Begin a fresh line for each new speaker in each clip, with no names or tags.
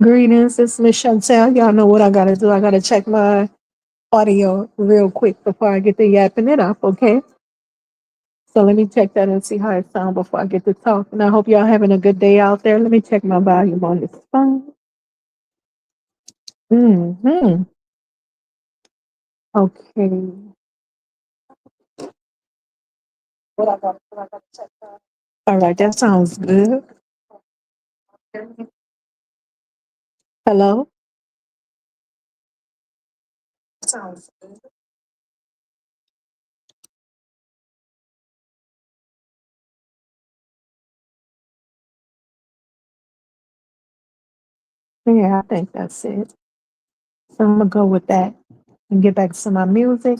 Greetings, it's Miss Chantell. Y'all know what I gotta do. I gotta check my audio real quick before I get to yapping it up, okay? So let me check that and see how it sounds before I get to talk. And I hope y'all having a good day out there. Let me check my volume on this phone. Hmm. Okay. What I gotta check that. All right, that sounds good. Hello? Sounds good. Yeah, I think that's it. So I'm gonna go with that and get back to my music.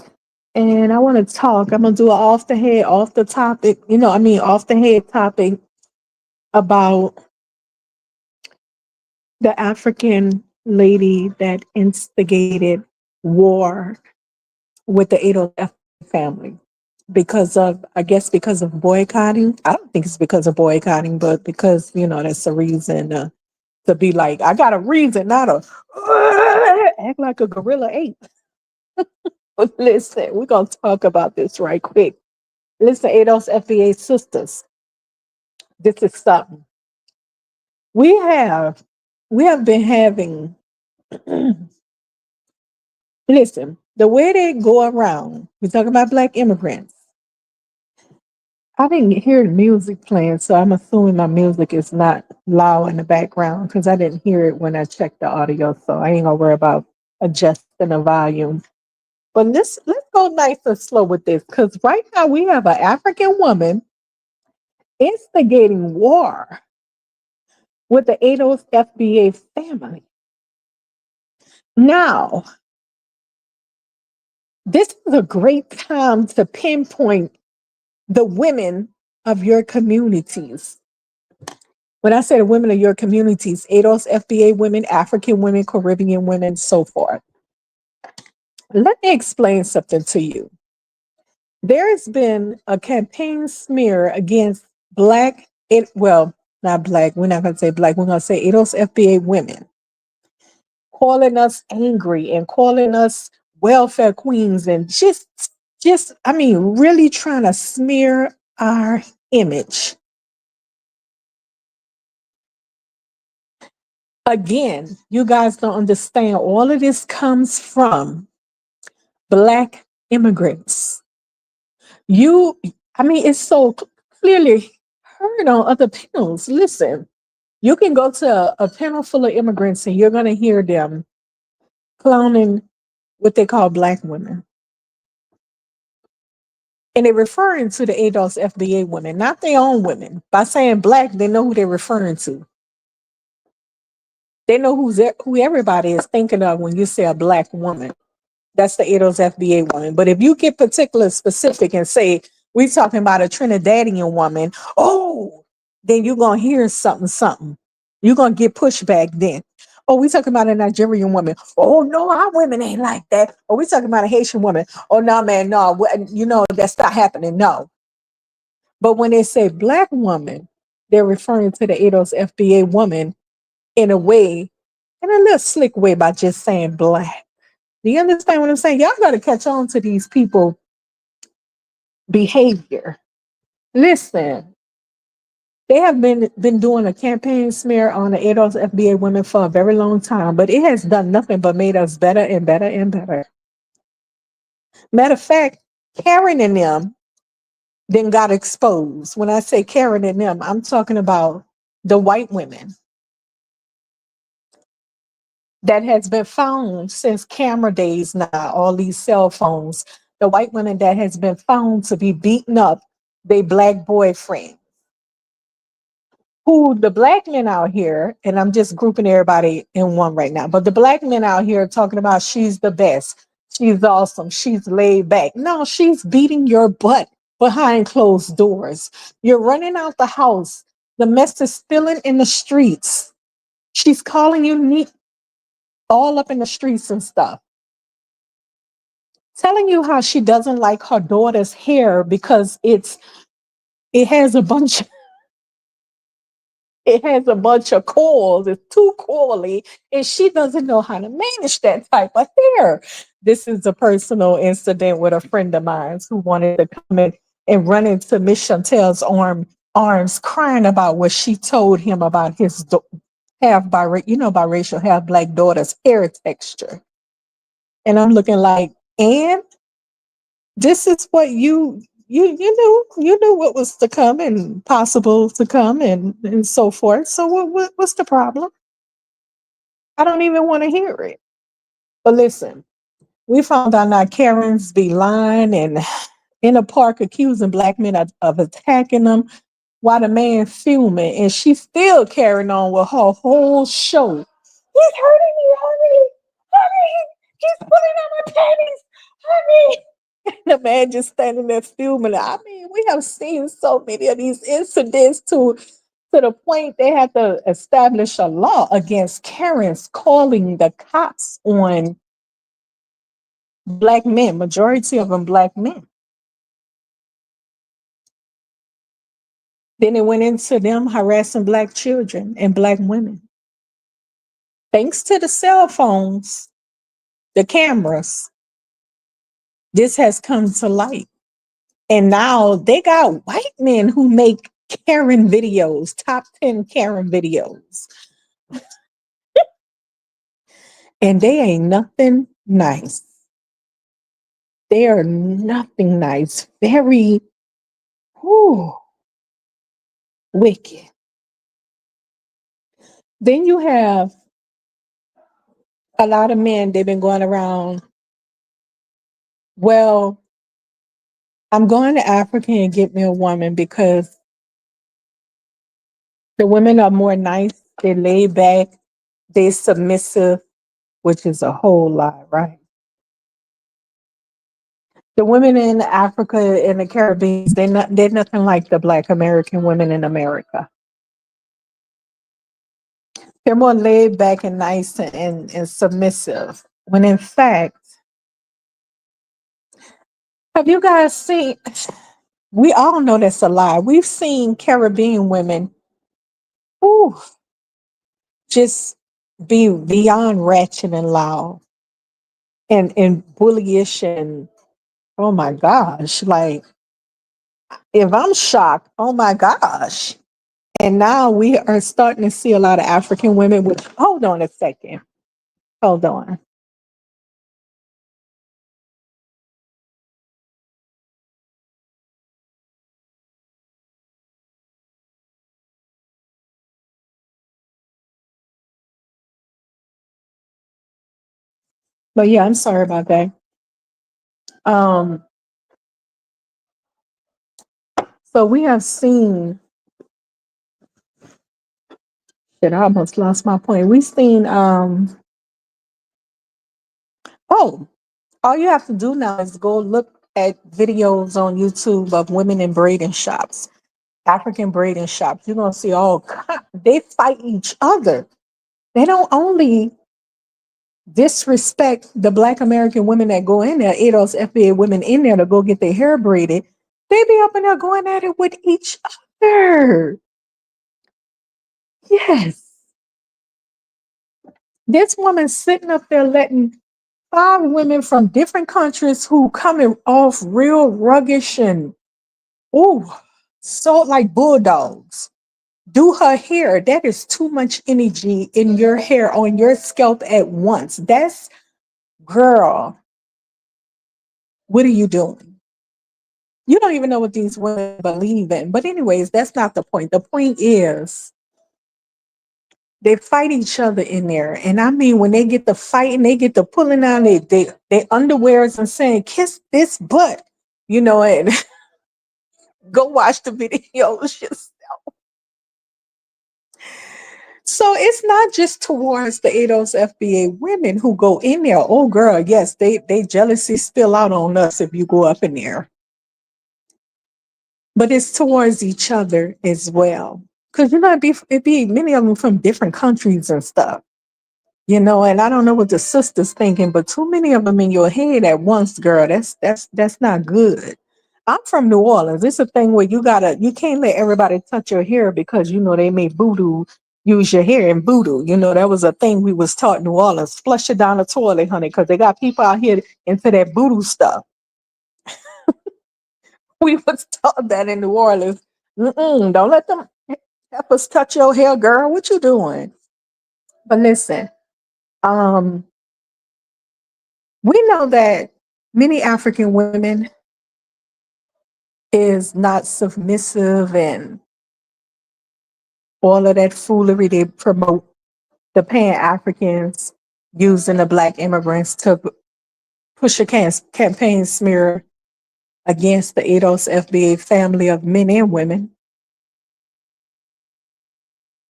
And I want to talk. I'm gonna do an off the head, off the topic. Off the head topic about the African lady that instigated war with the Adolf family because of, I guess, because of boycotting. I don't think it's because of boycotting, but because that's a reason to be like, I got a reason, not a act like a gorilla ape. But listen, we're gonna talk about this right quick. Listen, Adolf's FBA sisters. This is something we have. We have been having. Listen, the way they go around. We talk about black immigrants. I didn't hear the music playing, so I'm assuming my music is not loud in the background because I didn't hear it when I checked the audio. So I ain't gonna worry about adjusting the volume. But let's go nice and slow with this because right now we have an African woman instigating war with the ADOS FBA family. Now, this is a great time to pinpoint the women of your communities. When I say the women of your communities, ADOS FBA women, African women, Caribbean women, so forth. Let me explain something to you. There has been a campaign smear against black, well, not black, we're not going to say black, we're going to say ADOS FBA women, calling us angry and calling us welfare queens and really trying to smear our image. Again, you guys don't understand. All of this comes from black immigrants. You, it's so clearly heard on other panels. Listen, you can go to a panel full of immigrants and you're going to hear them clowning what they call black women. And they're referring to the ADOS FBA women, not their own women. By saying black, they know who they're referring to. They know who everybody is thinking of when you say a black woman. That's the ADOS FBA woman. But if you get particular specific and say, we're talking about a Trinidadian woman, oh, then you're going to hear something, something. You're going to get pushback then. Oh, we talking about a Nigerian woman. Oh, no, our women ain't like that. Oh, we talking about a Haitian woman. Oh, no, man, no. That's not happening. No. But when they say black woman, they're referring to the ADOS FBA woman in a way, in a little slick way by just saying black. Do you understand what I'm saying? Y'all got to catch on to these people behavior. Listen, they have been doing a campaign smear on the ADOS FBA women for a very long time, but it has done nothing but made us better and better and better. Matter of fact, Karen and them then got exposed. When I say Karen and them, I'm talking about the white women that has been found since camera days now, all these cell phones, the white women that has been found to be beating up their black boyfriend. Who the black men out here, and I'm just grouping everybody in one right now, but the black men out here talking about she's the best, she's awesome, she's laid back. No, she's beating your butt behind closed doors. You're running out the house. The mess is spilling in the streets. She's calling you neat all up in the streets and stuff. Telling you how she doesn't like her daughter's hair because it has a bunch It has a bunch of coils. It's too coily, and she doesn't know how to manage that type of hair. This is a personal incident with a friend of mine who wanted to come in and run into Miss Chantell's arms, crying about what she told him about his biracial, half black daughter's hair texture. And I'm looking like, and this is what you knew what was to come and possible to come and so forth. So what's the problem? I don't even want to hear it. But listen, we found out now Karens be lying and in a park accusing black men of attacking them while the man fuming, and she's still carrying on with her whole show. He's hurting me, hurry, hurry. He's pulling out my panties, hurry. The man just standing there fuming. I mean, we have seen so many of these incidents to the point they had to establish a law against Karens calling the cops on black men, majority of them black men. Then it went into them harassing black children and black women. Thanks to the cell phones, the cameras, this has come to light. And now they got white men who make Karen videos, top 10 Karen videos. And they ain't nothing nice. They are nothing nice. Very whew, wicked. Then you have a lot of men, they've been going around, well, I'm going to Africa and get me a woman because the women are more nice, they lay back, they submissive, which is a whole lie, right? The women in Africa and the Caribbean, they're nothing like the Black American women in America. They're more laid back and nice and submissive. When in fact, have you guys seen? We all know that's a lie. We've seen Caribbean women who just be beyond ratchet and loud and bullyish and oh my gosh, like if I'm shocked, oh my gosh. And now we are starting to see a lot of African women with, hold on a second, hold on. But yeah, I'm sorry about that. Um, so we have seen, shit, I almost lost my point. We've seen, oh, all you have to do now is go look at videos on YouTube of women in braiding shops, African braiding shops. You're gonna see they fight each other. They don't only disrespect the Black American women that go in there, those FBA women in there to go get their hair braided. They be up in there going at it with each other. Yes. This woman sitting up there letting 5 women from different countries who coming off real ruggish and so like bulldogs do her hair. That is too much energy in your hair on your scalp at once. That's girl. What are you doing? You don't even know what these women believe in. But anyways, that's not the point. The point is they fight each other in there. And I mean, when they get the fighting, they get the pulling on their underwears and saying, kiss this butt, and go watch the videos yourself. So it's not just towards the ADOS FBA women who go in there. Oh girl, yes, they jealousy spill out on us if you go up in there. But it's towards each other as well. Because it'd be many of them from different countries and stuff. And I don't know what the sister's thinking, but too many of them in your head at once, girl. That's not good. I'm from New Orleans. It's a thing where you can't let everybody touch your hair because they made voodoo use your hair in voodoo. That was a thing we was taught in New Orleans. Flush it down the toilet, honey, because they got people out here into that voodoo stuff. We was taught that in New Orleans. Don't let them help us touch your hair, girl. What you doing? But listen, um, we know that many African women is not submissive and all of that foolery they promote the Pan Africans using the Black immigrants to push a campaign smear against the ADOS FBA family of men and women.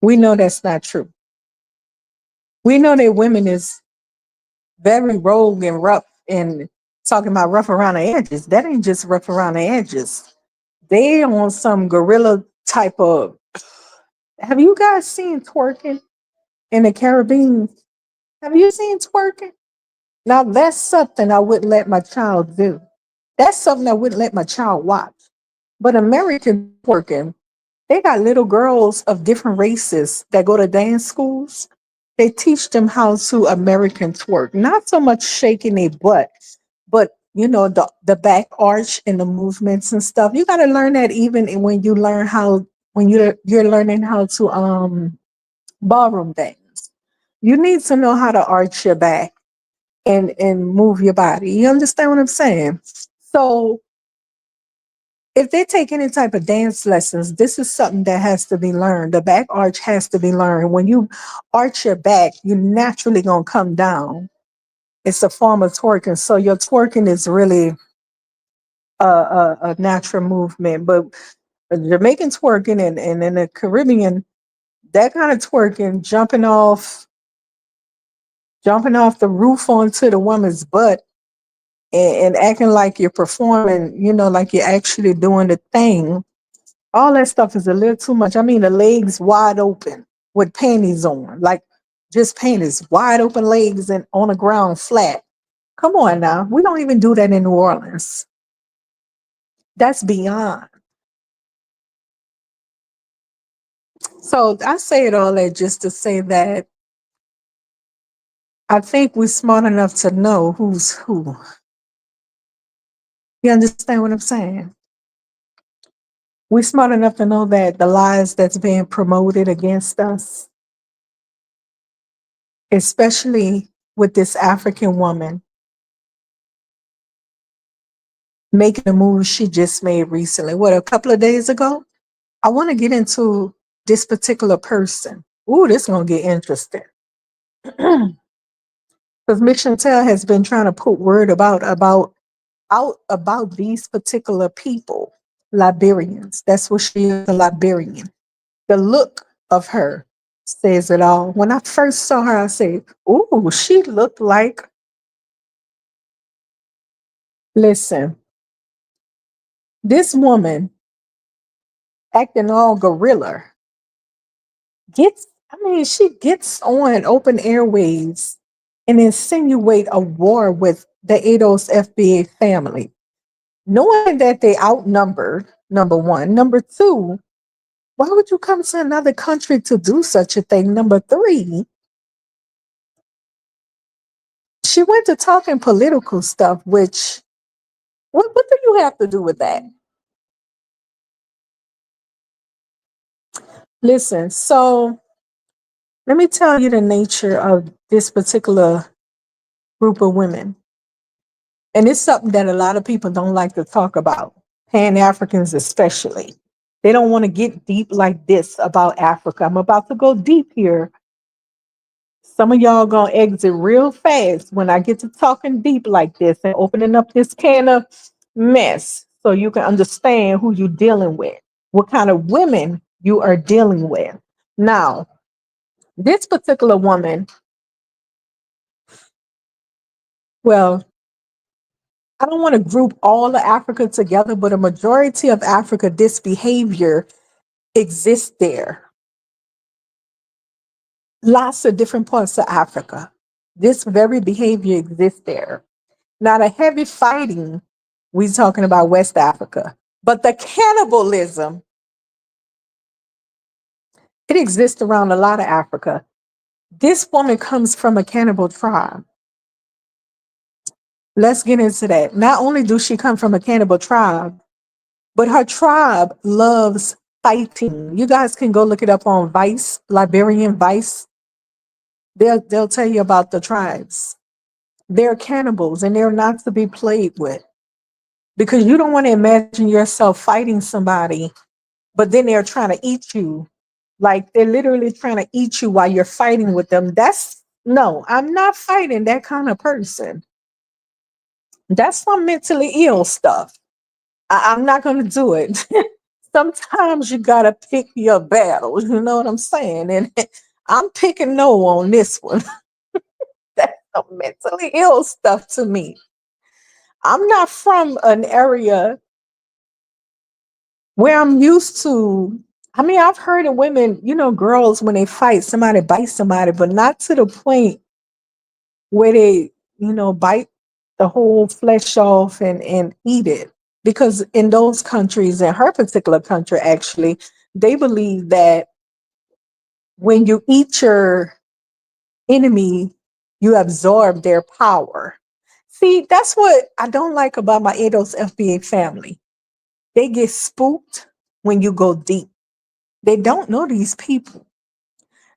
We know that's not true. We know that women is very rogue and rough and talking about rough around the edges. That ain't just rough around the edges. They on some gorilla type of. Have you guys seen twerking in the Caribbean? Have you seen twerking? Now that's something I wouldn't let my child do. That's something I wouldn't let my child watch. But American twerking, they got little girls of different races that go to dance schools. They teach them how to American twerk, not so much shaking their butt, but the back arch and the movements and stuff. You got to learn that even when you learn how when you're learning how to ballroom dance. You need to know how to arch your back and move your body. You understand what I'm saying? So if they take any type of dance lessons, this is something that has to be learned. The back arch has to be learned. When you arch your back, you're naturally gonna come down. It's a form of twerking. So your twerking is really a natural movement. But Jamaican twerking and in the Caribbean, that kind of twerking, jumping off the roof onto the woman's butt and acting like you're performing, like you're actually doing the thing. All that stuff is a little too much. I mean, the legs wide open with panties on, like just panties, wide open legs and on the ground flat. Come on now. We don't even do that in New Orleans. That's beyond. So I say it all that just to say that I think we're smart enough to know who's who. You understand what I'm saying? We're smart enough to know that the lies that's being promoted against us, especially with this African woman making a move she just made recently, a couple of days ago? I want to get into this particular person. Ooh, this is going to get interesting. Because Miss Chantell has been trying to put word out about these particular people, Liberians. That's what she is, a Liberian. The look of her says it all. When I first saw her, I said, ooh, she looked like, listen, this woman acting all gorilla she gets on open airways and insinuate a war with the ADOS FBA family, knowing that they outnumbered, number one. Number two, why would you come to another country to do such a thing? Number three, she went to talking political stuff, which, what do you have to do with that? Listen, so let me tell you the nature of this particular group of women. And it's something that a lot of people don't like to talk about, Pan Africans especially. They don't want to get deep like this about Africa. I'm about to go deep here. Some of y'all gonna exit real fast when I get to talking deep like this and opening up this can of mess so you can understand who you're dealing with, what kind of women you are dealing with. Now, this particular woman, well, I don't want to group all of Africa together, but a majority of Africa, this behavior exists there. Lots of different parts of Africa. This very behavior exists there. Now, the heavy fighting We talking about West Africa. But the cannibalism, it exists around a lot of Africa. This woman comes from a cannibal tribe. Let's get into that. Not only does she come from a cannibal tribe, but her tribe loves fighting. You guys can go look it up on Vice, Liberian Vice. They'll tell you about the tribes. They're cannibals and they're not to be played with because you don't want to imagine yourself fighting somebody, but then they're trying to eat you. Like they're literally trying to eat you while you're fighting with them. That's no, I'm not fighting that kind of person. That's some mentally ill stuff. I'm not going to do it. Sometimes you got to pick your battles. You know what I'm saying? And I'm picking no on this one. That's some mentally ill stuff to me. I'm not from an area where I'm used to. I mean, I've heard of women, girls when they fight, somebody bites somebody, but not to the point where they, bite the whole flesh off and eat it. Because in those countries, in her particular country, actually, they believe that when you eat your enemy, you absorb their power. See, that's what I don't like about my ADOS FBA family. They get spooked when you go deep. They don't know these people.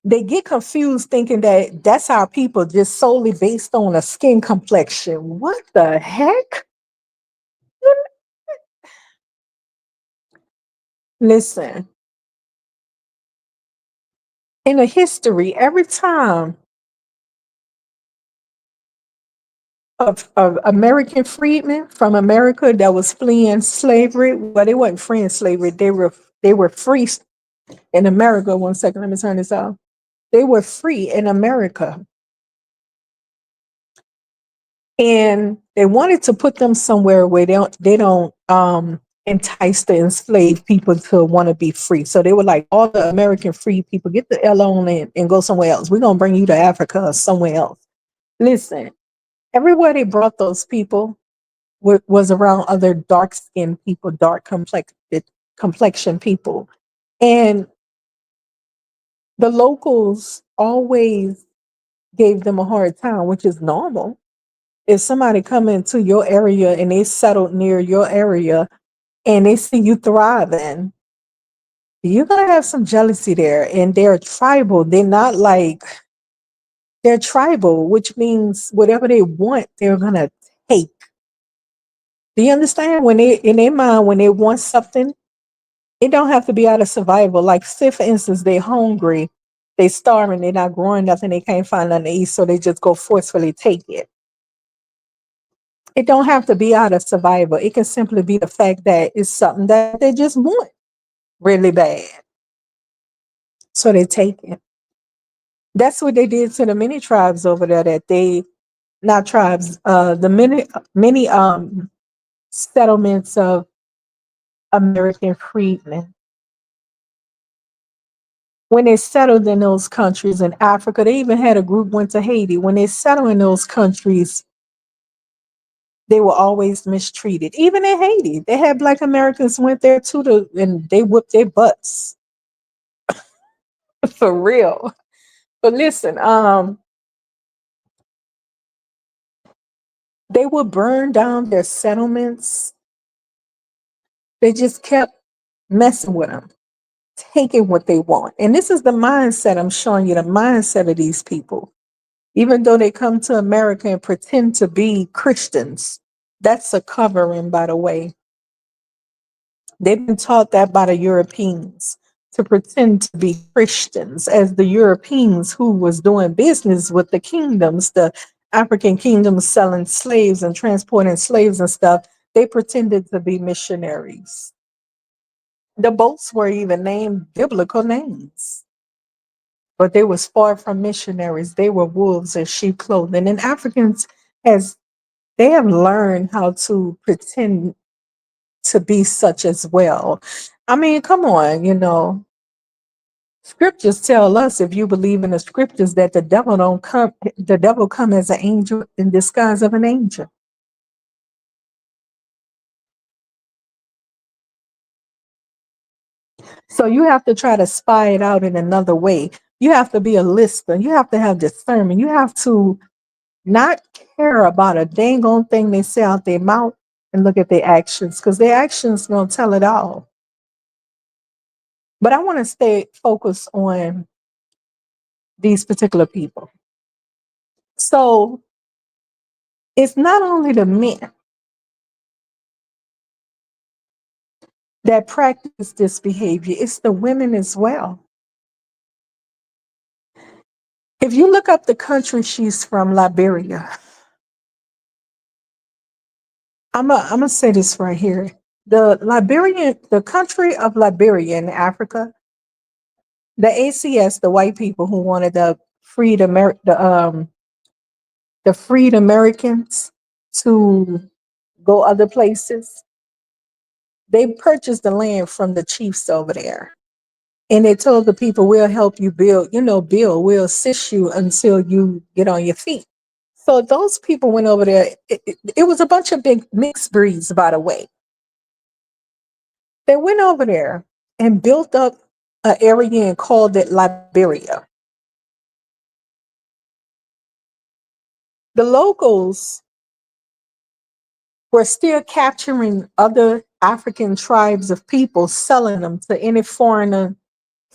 They get confused thinking that that's our people just solely based on a skin complexion. What the heck? Listen, in the history, every time of American freedmen from America that was fleeing slavery, well, they weren't fleeing slavery, they were free in America. One second, let me turn this off. They were free in America. And they wanted to put them somewhere where they don't entice the enslaved people to want to be free. So they were like, all the American free people, get the L on and go somewhere else. We're gonna bring you to Africa or somewhere else. Listen, everywhere they brought those people was around other dark skinned people, dark complexion people. And the locals always gave them a hard time, which is normal. If somebody come into your area and they settled near your area and they see you thriving, you're gonna have some jealousy there. And they're tribal. They're tribal, which means whatever they want, they're gonna take. Do you understand? When they in their mind, when they want something, it don't have to be out of survival. Like, say for instance, they're hungry, they starving, they're not growing nothing, they can't find nothing to eat, so they just go forcefully take it. It don't have to be out of survival. It can simply be the fact that it's something that they just want really bad. So they take it. That's what they did to the many tribes over there that they not tribes, the many settlements of American freedmen. When they settled in those countries in Africa, they even had a group went to Haiti. When they settled in those countries, they were always mistreated. Even in Haiti, they had Black Americans went there too, and they whipped their butts for real. But listen, they would burn down their settlements. They just kept messing with them, taking what they want. And this is the mindset I'm showing you, the mindset of these people. Even though they come to America and pretend to be Christians, that's a covering, by the way. They've been taught that by the Europeans to pretend to be Christians, as the Europeans who was doing business with the kingdoms, the African kingdoms selling slaves and transporting slaves and stuff, they pretended to be missionaries. The boats were even named biblical names, but they was far from missionaries. They were wolves in sheep clothing. And Africans, as they have learned how to pretend to be such as well. I mean, come on, scriptures tell us, if you believe in the scriptures, that the devil come as an angel in disguise of an angel. So you have to try to spy it out in another way. You have to be a listener. You have to have discernment. You have to not care about a dang on thing they say out their mouth and look at their actions because their actions gonna tell it all. But I want to stay focused on these particular people. So it's not only the men that practice this behavior, it's the women as well. If you look up the country she's from, Liberia, I'm gonna say this right here. The country of Liberia in Africa, the ACS, the white people who wanted to free the freed Americans to go other places, they purchased the land from the chiefs over there. And they told the people, we'll help you build, build, we'll assist you until you get on your feet. So those people went over there. It was a bunch of big mixed breeds, by the way. They went over there and built up an area and called it Liberia. The locals were still capturing other African tribes of people, selling them to any foreigner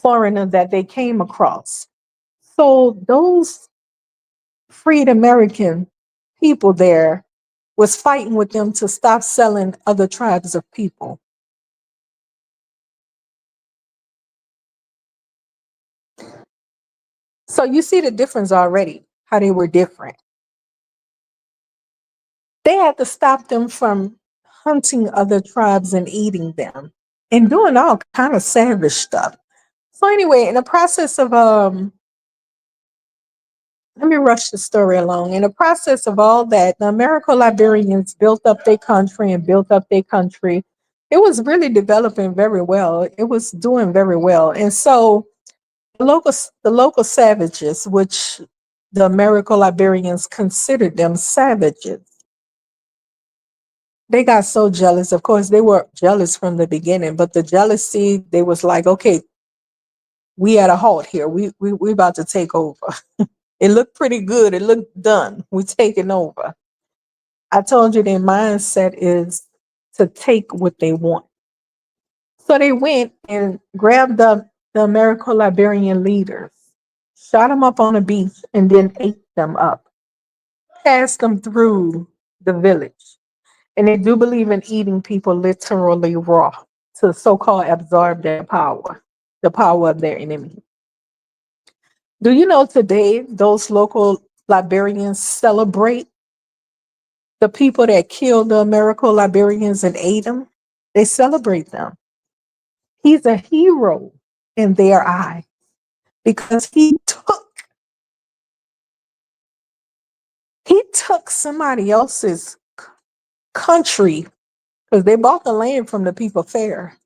that they came across. So those freed American people there was fighting with them to stop selling other tribes of people. So you see the difference already, how they were different. They had to stop them from hunting other tribes and eating them and doing all kind of savage stuff. So anyway, in the process of let me rush the story along. In the process of all that, the American Liberians built up their country and built up their country. It was really developing very well. It was doing very well. And so the local savages, which the American Liberians considered them savages, they got so jealous. Of course, they were jealous from the beginning, but the jealousy, they was like, okay, we at a halt here. We about to take over. It looked pretty good. It looked done. We taking over. I told you their mindset is to take what they want. So they went and grabbed up the American Liberian leaders, shot them up on a beach, and then ate them up, passed them through the village. And they do believe in eating people literally raw to so called absorb their power, the power of their enemy. Do you know today those local Liberians celebrate the people that killed the American Liberians and ate them? They celebrate them. He's a hero in their eye because he took somebody else's country because they bought the land from the people fair.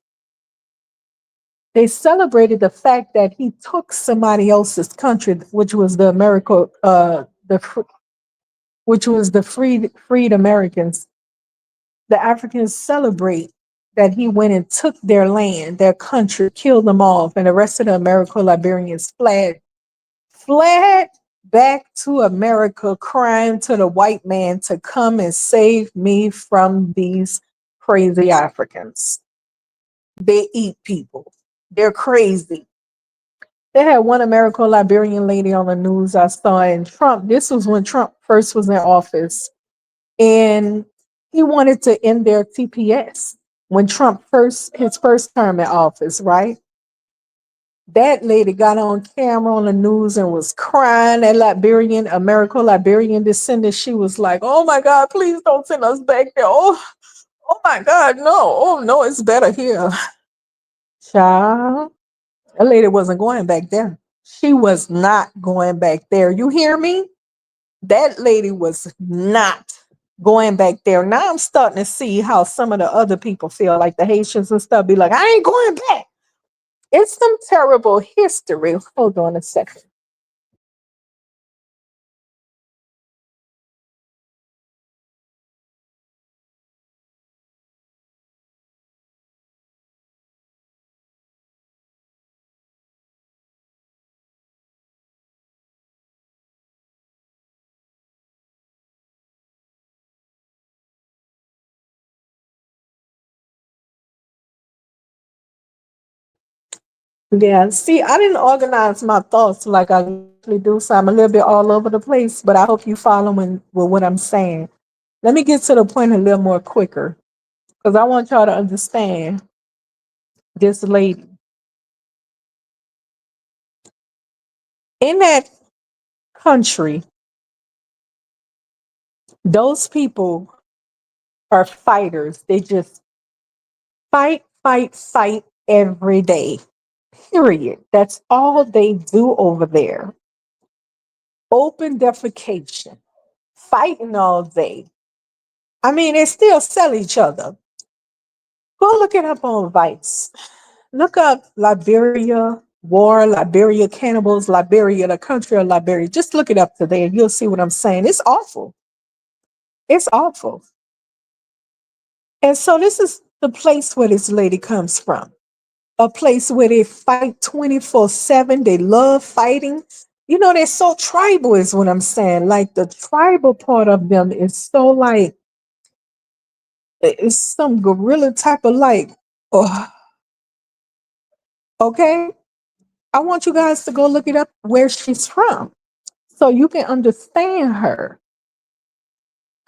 They celebrated the fact that he took somebody else's country, which was the America, which was the freed Americans. The Africans celebrate that he went and took their land, their country, killed them off, and the rest of the American Liberians fled back to America, crying to the white man to come and save me from these crazy Africans. They eat people. They're crazy. They had one American Liberian lady on the news I saw, and Trump, this was when Trump first was in office, and he wanted to end their TPS when his first term in office, right? That lady got on camera on the news and was crying. That American Liberian descendant, she was like, "Oh my God, please don't send us back there. Oh my God, no. Oh no, it's better here." Child, that lady wasn't going back there. She was not going back there. You hear me? That lady was not going back there. Now I'm starting to see how some of the other people feel, like the Haitians and stuff, be like, I ain't going back. It's some terrible history. Hold on a second. Yeah, see, I didn't organize my thoughts like I usually do, so I'm a little bit all over the place, but I hope you following with what I'm saying. Let me get to the point a little more quicker because I want y'all to understand this lady. In that country, those people are fighters. They just fight, fight, fight every day. Period. That's all they do over there. Open defecation, fighting all day. I mean, they still sell each other. Go look it up on Vice. Look up Liberia, war, Liberia, cannibals, Liberia, the country of Liberia. Just look it up today and you'll see what I'm saying. It's awful. It's awful. And so this is the place where this lady comes from. A place where they fight 24/7. They love fighting. You know, they're so tribal, is what I'm saying. Like the tribal part of them is so like, it's some gorilla type of like, oh, okay. I want you guys to go look it up where she's from so you can understand her.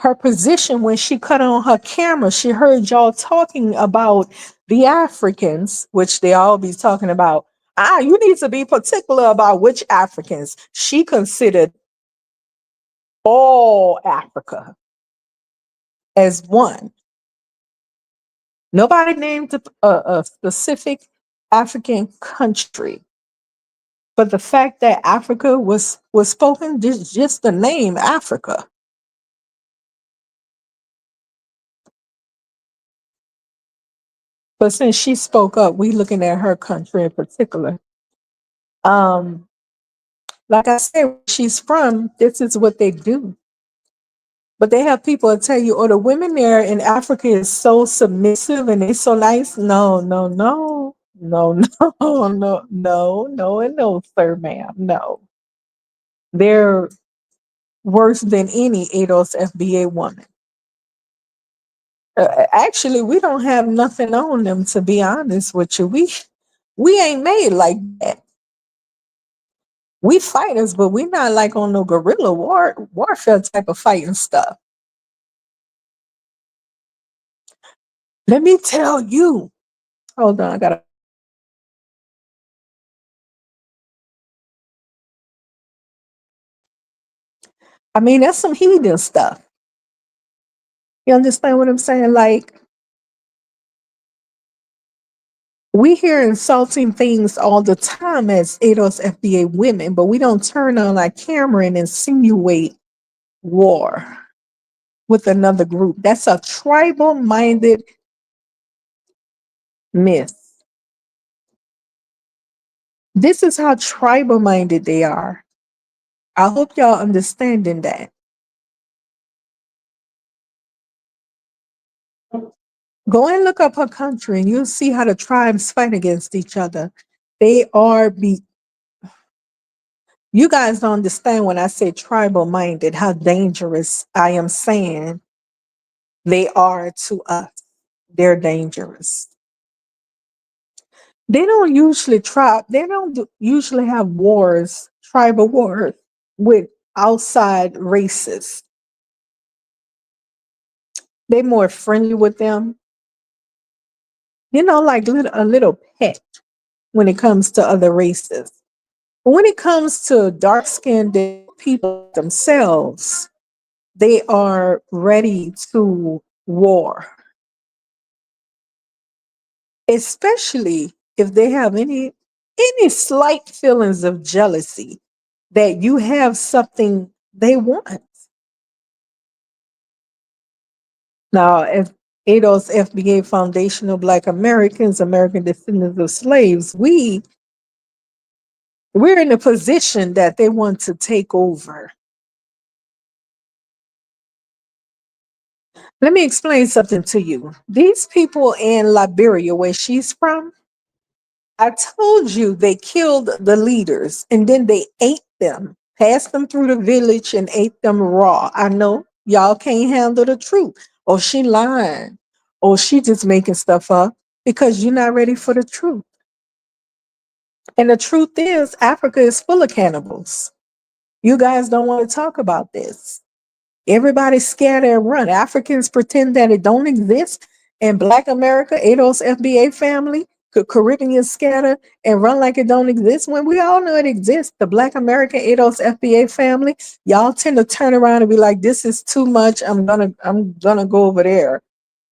Her position when she cut on her camera, she heard y'all talking about the Africans, which they all be talking about. Ah, you need to be particular about which Africans. She considered all Africa as one. Nobody named a specific African country. But the fact that Africa was spoken, just the name Africa. But since she spoke up, we looking at her country in particular. Um, like I said, where she's from, this is what they do. But they have people that tell you, oh, the women there in Africa is so submissive and they're so nice. No, no, no, no, no, no, no, no, and no, sir, ma'am. No. They're worse than any ADOS FBA woman. Actually, we don't have nothing on them, to be honest with you. We ain't made like that. We fighters, but we not like on no guerrilla warfare type of fighting stuff. Let me tell you. Hold on, I gotta. I mean, that's some heathen stuff. You understand what I'm saying? Like we hear insulting things all the time as ADOS FBA women, but we don't turn on our camera and insinuate war with another group. That's a tribal minded myth. This is how tribal minded they are. I hope y'all understanding that. Go and look up her country and you'll see how the tribes fight against each other. They are you guys don't understand when I say tribal minded, how dangerous I am saying they are to us. They're dangerous. They don't usually have wars, tribal wars with outside races. They're more friendly with them, like a little pet when it comes to other races. But when it comes to dark skinned people themselves, they are ready to war, especially if they have any slight feelings of jealousy that you have something they want. Now, as ADOS FBA Foundational Black Americans, American Descendants of Slaves, we're in a position that they want to take over. Let me explain something to you. These people in Liberia, where she's from, I told you they killed the leaders and then they ate them, passed them through the village and ate them raw. I know y'all can't handle the truth. Oh, she lying. Oh, she just making stuff up because you're not ready for the truth. And the truth is, Africa is full of cannibals. You guys don't want to talk about this. Everybody's scared and run. Africans pretend that it don't exist. And Black America, ADOS FBA family, Caribbean scatter and run like it don't exist when we all know it exists. The Black American ADOS FBA family, y'all tend to turn around and be like, this is too much. I'm gonna go over there.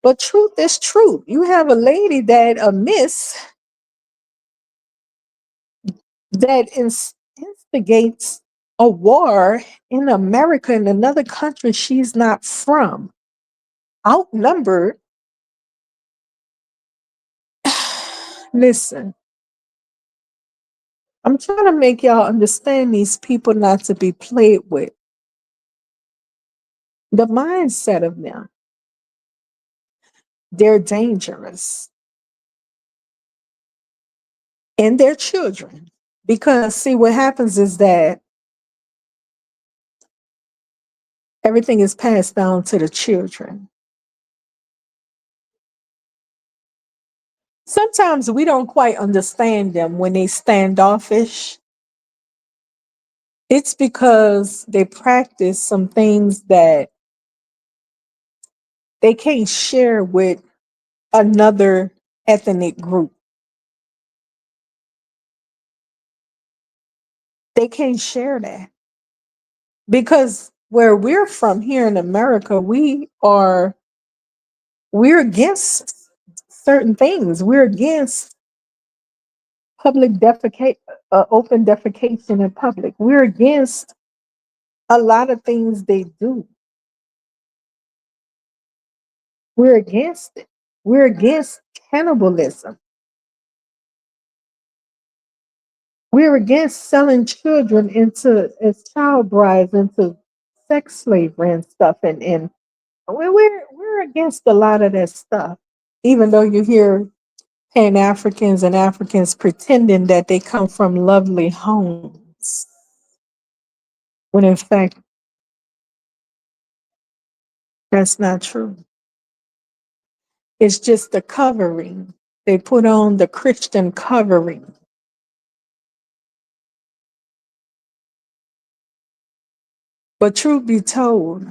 But truth is truth. You have a lady that a miss that instigates a war in America in another country she's not from, outnumbered. Listen, I'm trying to make y'all understand these people not to be played with. The mindset of them, they're dangerous. And their children. Because see, what happens is that everything is passed down to the children. Sometimes we don't quite understand them when they standoffish. It's because they practice some things that they can't share with another ethnic group. They can't share that because where we're from here in America, we're against certain things. We're against public defecate, open defecation in public. We're against a lot of things they do. We're against it. We're against cannibalism. We're against selling children into as child brides into sex slavery and stuff. And we're against a lot of that stuff. Even though you hear Pan Africans and Africans pretending that they come from lovely homes, when in fact that's not true. It's just the covering. They put on the Christian covering. But truth be told,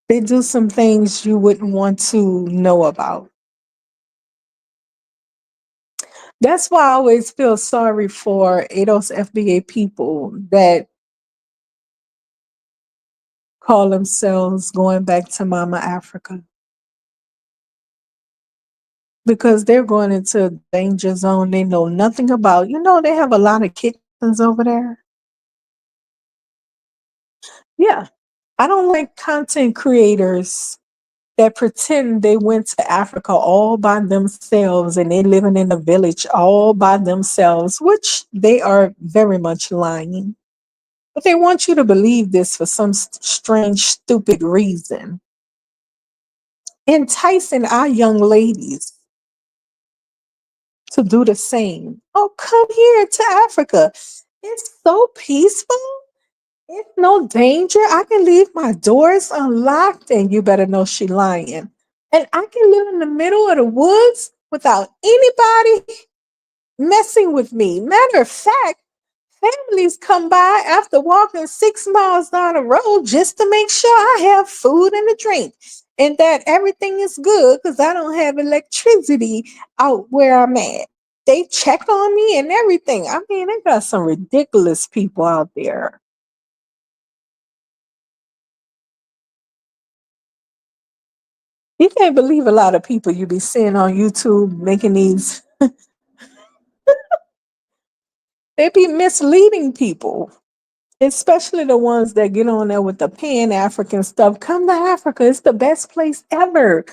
they do some things you wouldn't want to know about. That's why I always feel sorry for those FBA people that call themselves going back to Mama Africa because they're going into a danger zone they know nothing about. You know, they have a lot of kittens over there. Yeah. I don't like content creators that pretend they went to Africa all by themselves and they're living in a village all by themselves, which they are very much lying. But they want you to believe this for some strange, stupid reason, enticing our young ladies to do the same. Oh, come here to Africa. It's so peaceful. It's no danger. I can leave my doors unlocked, and you better know she lying. And I can live in the middle of the woods without anybody messing with me. Matter of fact, families come by after walking 6 miles down the road just to make sure I have food and a drink and that everything is good because I don't have electricity out where I'm at. They check on me and everything. I mean, they got some ridiculous people out there. You can't believe a lot of people you be seeing on YouTube making these, they be misleading people, especially the ones that get on there with the Pan African stuff. Come to Africa, it's the best place ever.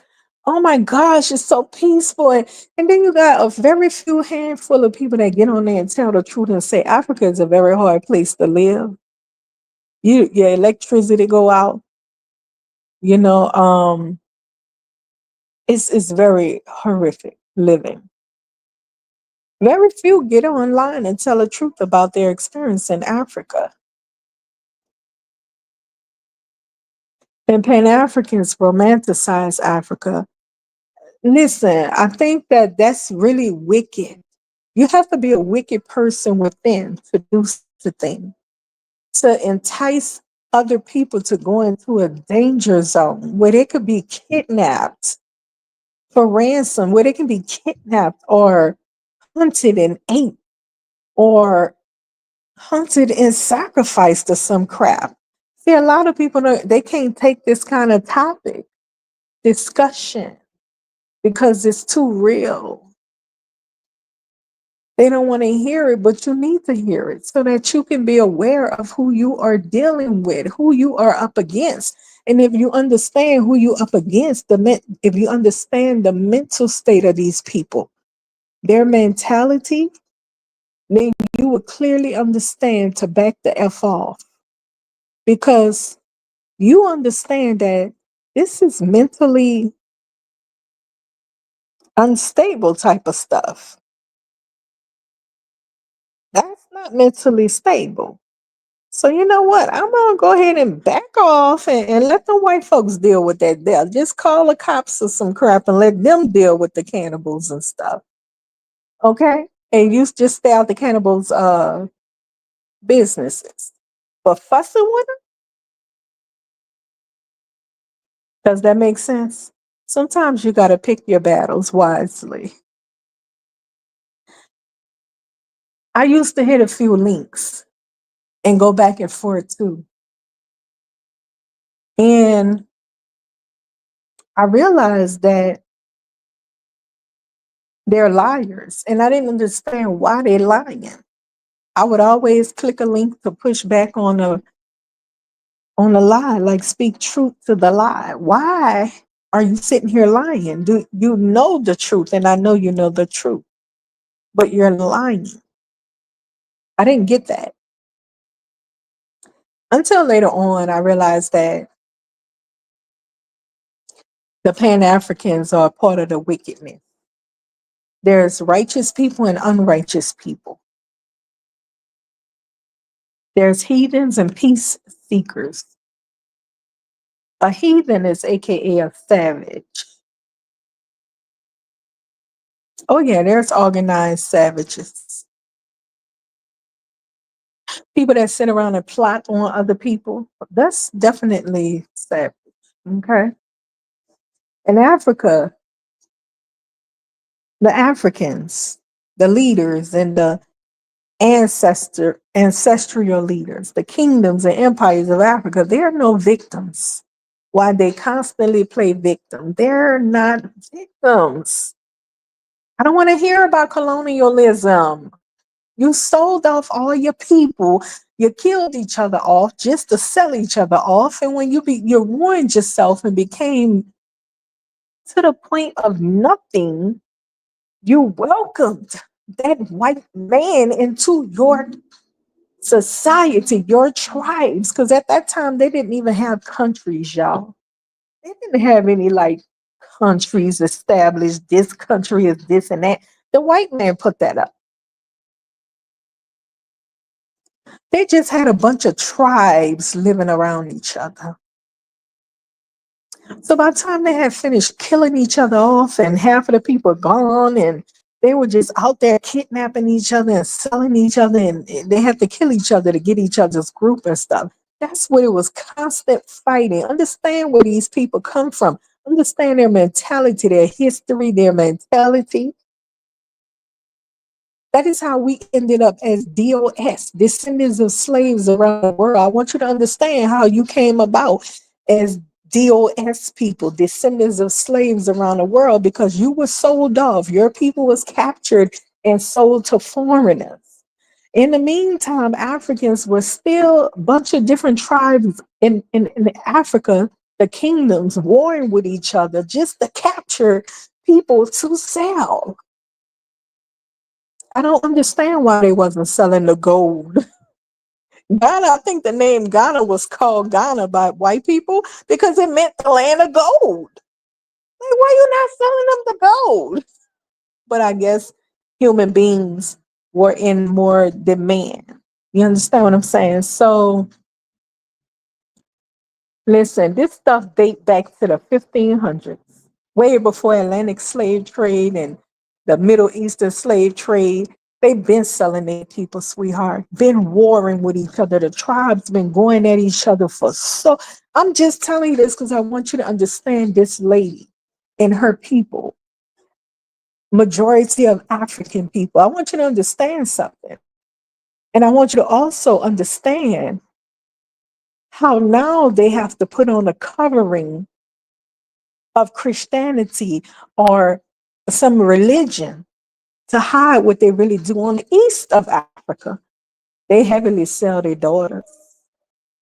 Oh my gosh, it's so peaceful. And then you got a very few handful of people that get on there and tell the truth and say Africa is a very hard place to live. Your electricity go out, you know, it's very horrific living. Very few get online and tell the truth about their experience in Africa. And Pan Africans romanticize Africa. Listen, I think that that's really wicked. You have to be a wicked person within to do such a thing, to entice other people to go into a danger zone where they could be kidnapped for ransom, where they can be kidnapped or hunted and ate or hunted and sacrificed to some crap. See, a lot of people they can't take this kind of topic discussion because it's too real. They don't want to hear it, but you need to hear it so that you can be aware of who you are dealing with, who you are up against. And if you understand who you up against, if you understand the mental state of these people, their mentality, then you will clearly understand to back the F off because you understand that this is mentally unstable type of stuff. That's not mentally stable. So you know what? I'm gonna go ahead and back off and let the white folks deal with that deal. Just call the cops or some crap and let them deal with the cannibals and stuff. Okay? And you just stay out the cannibals businesses. But fussing with them, does that make sense? Sometimes you gotta pick your battles wisely. I used to hit a few links and go back and forth too. And I realized that they're liars. And I didn't understand why they're lying. I would always click a link to push back on a lie, like speak truth to the lie. Why are you sitting here lying? Do you know the truth? And I know you know the truth, but you're lying. I didn't get that. Until later on, I realized that the Pan Africans are part of the wickedness. There's righteous people and unrighteous people. There's heathens and peace seekers. A heathen is AKA a savage. Oh, yeah, there's organized savages. People that sit around and plot on other people. That's definitely savage. Okay. In Africa, the Africans, the leaders and the ancestral leaders, the kingdoms and empires of Africa, they're no victims. Why they constantly play victim? They're not victims. I don't want to hear about colonialism. You sold off all your people. You killed each other off just to sell each other off. And when you ruined yourself and became to the point of nothing, you welcomed that white man into your society, your tribes. Because at that time, they didn't even have countries, y'all. They didn't have any like countries established. This country is this and that. The white man put that up. They just had a bunch of tribes living around each other. So by the time they had finished killing each other off and half of the people gone and they were just out there kidnapping each other and selling each other and they had to kill each other to get each other's group and stuff. That's what it was, constant fighting. Understand where these people come from. Understand their mentality, their history, their mentality. That is how we ended up as DOS, descendants of slaves around the world. I want you to understand how you came about as DOS people, descendants of slaves around the world, because you were sold off. Your people was captured and sold to foreigners. In the meantime, Africans were still a bunch of different tribes in Africa, the kingdoms warring with each other just to capture people to sell. I don't understand why they wasn't selling the gold. Ghana, I think the name Ghana was called Ghana by white people because it meant the land of gold. Like, why you not selling them the gold? But I guess human beings were in more demand. You understand what I'm saying? So listen, this stuff date back to the 1500s. way before Atlantic slave trade and the Middle Eastern slave trade. They've been selling their people, sweetheart, been warring with each other. The tribes been going at each other for so. I'm just telling you this because I want you to understand this lady and her people, majority of African people. I want you to understand something. And I want you to also understand how now they have to put on a covering of Christianity or some religion to hide what they really do. On the east of Africa, they heavily sell their daughters,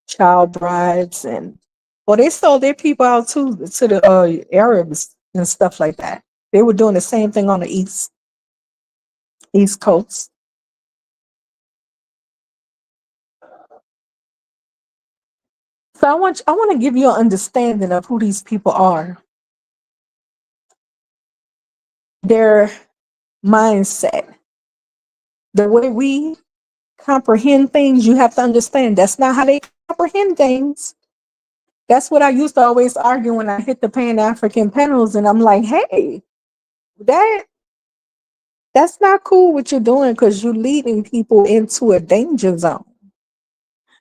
child brides, and well, they sold their people out too to the Arabs and stuff like that. They were doing the same thing on the east coast. So I want to give you an understanding of who these people are, their mindset, the way we comprehend things. You have to understand that's not how they comprehend things. That's what I used to always argue when I hit the Pan African panels, and I'm like, hey, that that's not cool what you're doing because you're leading people into a danger zone.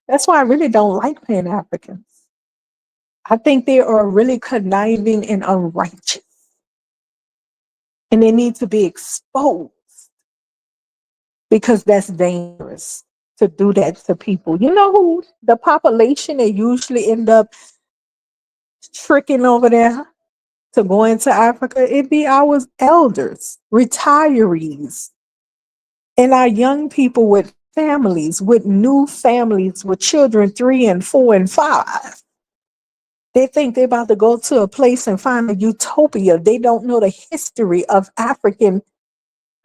That's why I really don't like Pan Africans. I think they are really conniving and unrighteous, and they need to be exposed because that's dangerous to do that to people. You know who the population they usually end up tricking over there to go into Africa? It be our elders, retirees, and our young people with families, with new families, with children 3 and 4 and 5. They think they're about to go to a place and find a utopia. They don't know the history of African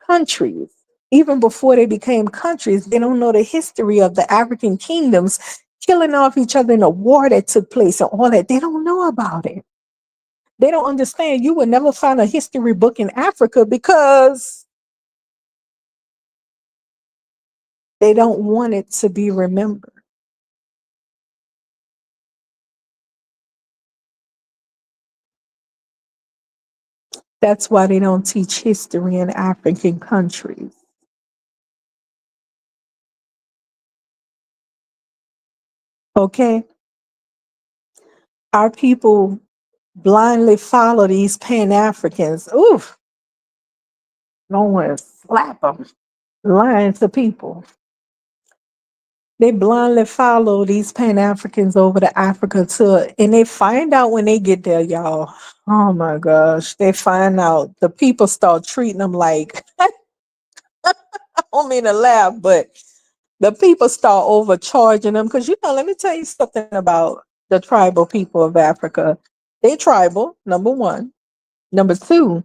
countries. Even before they became countries, they don't know the history of the African kingdoms killing off each other in a war that took place and all that. They don't know about it. They don't understand. You will never find a history book in Africa because they don't want it to be remembered. That's why they don't teach history in African countries. Okay? Our people blindly follow these Pan Africans. Oof, no one slap them. Lying to people. They blindly follow these Pan Africans over to Africa too, and they find out when they get there, y'all. Oh my gosh, they find out the people start treating them like I don't mean to laugh, but the people start overcharging them because let me tell you something about the tribal people of Africa. They tribal, number one. Number two,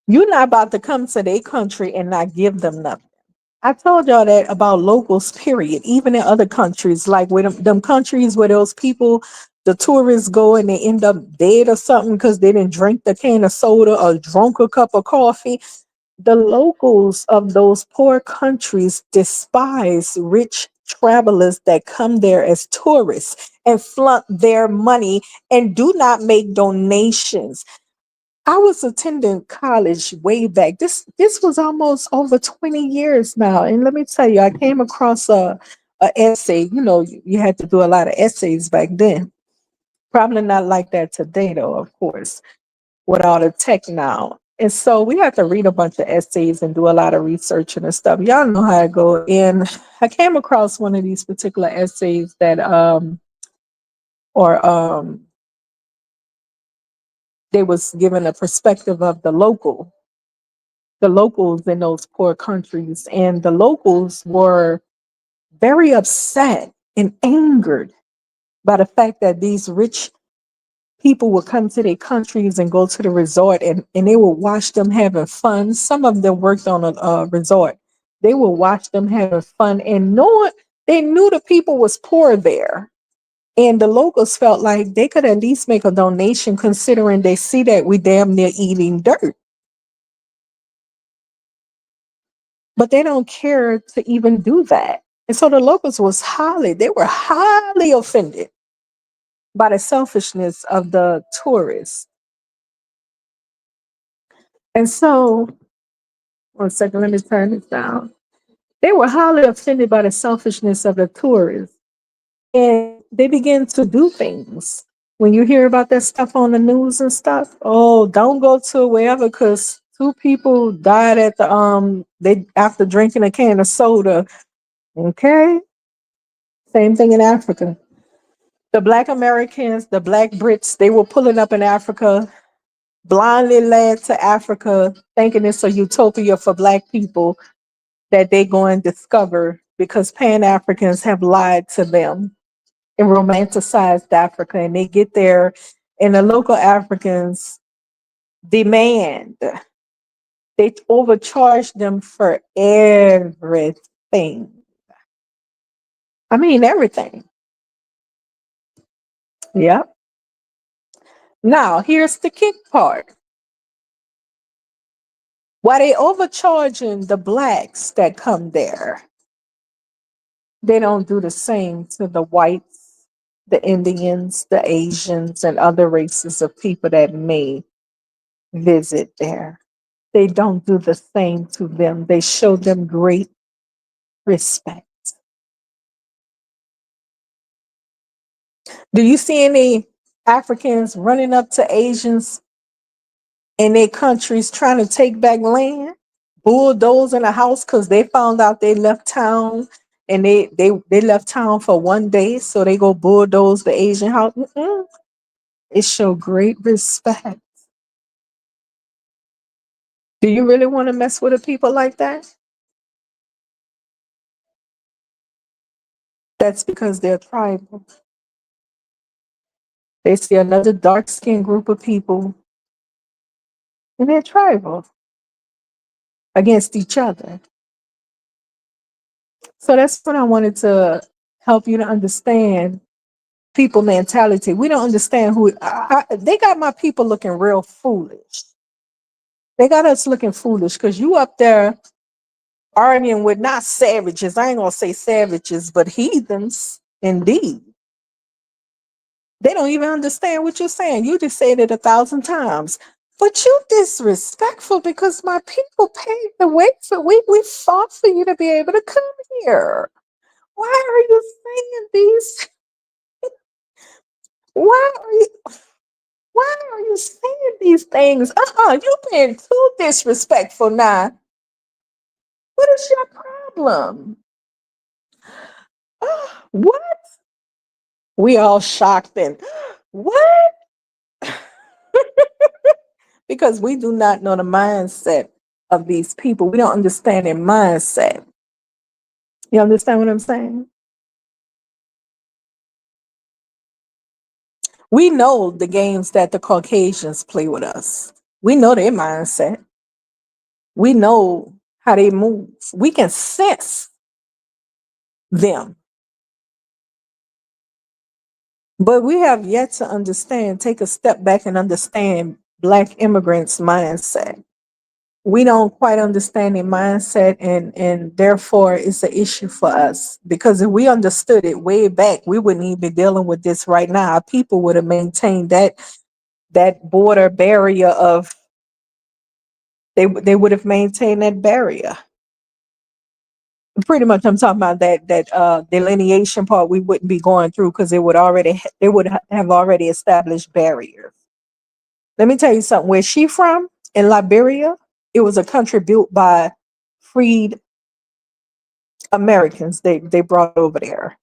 you're not about to come to their country and not give them nothing. I told y'all that about locals, period. Even in other countries, like with them countries where those people, the tourists go and they end up dead or something because they didn't drink the can of soda or drunk a cup of coffee. The locals of those poor countries despise rich travelers that come there as tourists and flaunt their money and do not make donations. I was attending college way back. This was almost over 20 years now. And let me tell you, I came across a essay. You had to do a lot of essays back then. Probably not like that today though, of course, with all the tech now. And so we had to read a bunch of essays and do a lot of research and stuff. Y'all know how I go. And I came across one of these particular essays that or they was given a perspective of the locals in those poor countries. And the locals were very upset and angered by the fact that these rich people would come to their countries and go to the resort and they would watch them having fun. Some of them worked on a resort. They would watch them having fun and knowing they knew the people was poor there. And the locals felt like they could at least make a donation considering they see that we damn near eating dirt. But they don't care to even do that. And so the locals they were highly offended by the selfishness of the tourists. And so, one second, let me turn this down. They were highly offended by the selfishness of the tourists, and they began to do things. When you hear about that stuff on the news and stuff, oh, don't go to wherever because two people died at the they after drinking a can of soda. Okay, same thing in Africa. The Black Americans, the Black Brits, they were pulling up in Africa, blindly led to Africa, thinking it's a utopia for Black people that they go and discover because Pan Africans have lied to them and romanticized Africa. And they get there, and the local Africans demand, they overcharge them for everything. I mean, everything. Yep. Now, here's the kick part. Why they overcharging the blacks that come there, they don't do the same to the whites, the Indians, the Asians, and other races of people that may visit there. They don't do the same to them. They show them great respect. Do you see any Africans running up to Asians in their countries trying to take back land, bulldozing a house because they found out they left town and they left town for one day, so they go bulldoze the Asian house? Mm-mm. It show great respect. Do you really want to mess with a people like that? That's because they're tribal. They see another dark skinned group of people and they're tribal against each other. So that's what I wanted to help you to understand people mentality. We don't understand they got my people looking real foolish. They got us looking foolish because you up there arguing with not savages. I ain't gonna say savages, but heathens indeed. They don't even understand what you're saying. You just said it 1,000 times. But you disrespectful because my people paved the way for we fought for you to be able to come here. Why are you saying these? Why are you why are you saying these things? You being too disrespectful now. What is your problem? What? We all shocked and what? Because we do not know the mindset of these people. We don't understand their mindset. You understand what I'm saying? We know the games that the Caucasians play with us. We know their mindset. We know how they move. We can sense them. But we have yet to understand, take a step back and understand Black immigrants' mindset. We don't quite understand their mindset, and therefore it's an issue for us. Because if we understood it way back, we wouldn't even be dealing with this right now. Our people would have maintained that border barrier of they would have maintained that barrier. Pretty much I'm talking about that delineation part we wouldn't be going through because they would have already established barriers. Let me tell you something. Where she from in Liberia, it was a country built by freed Americans. They brought over there.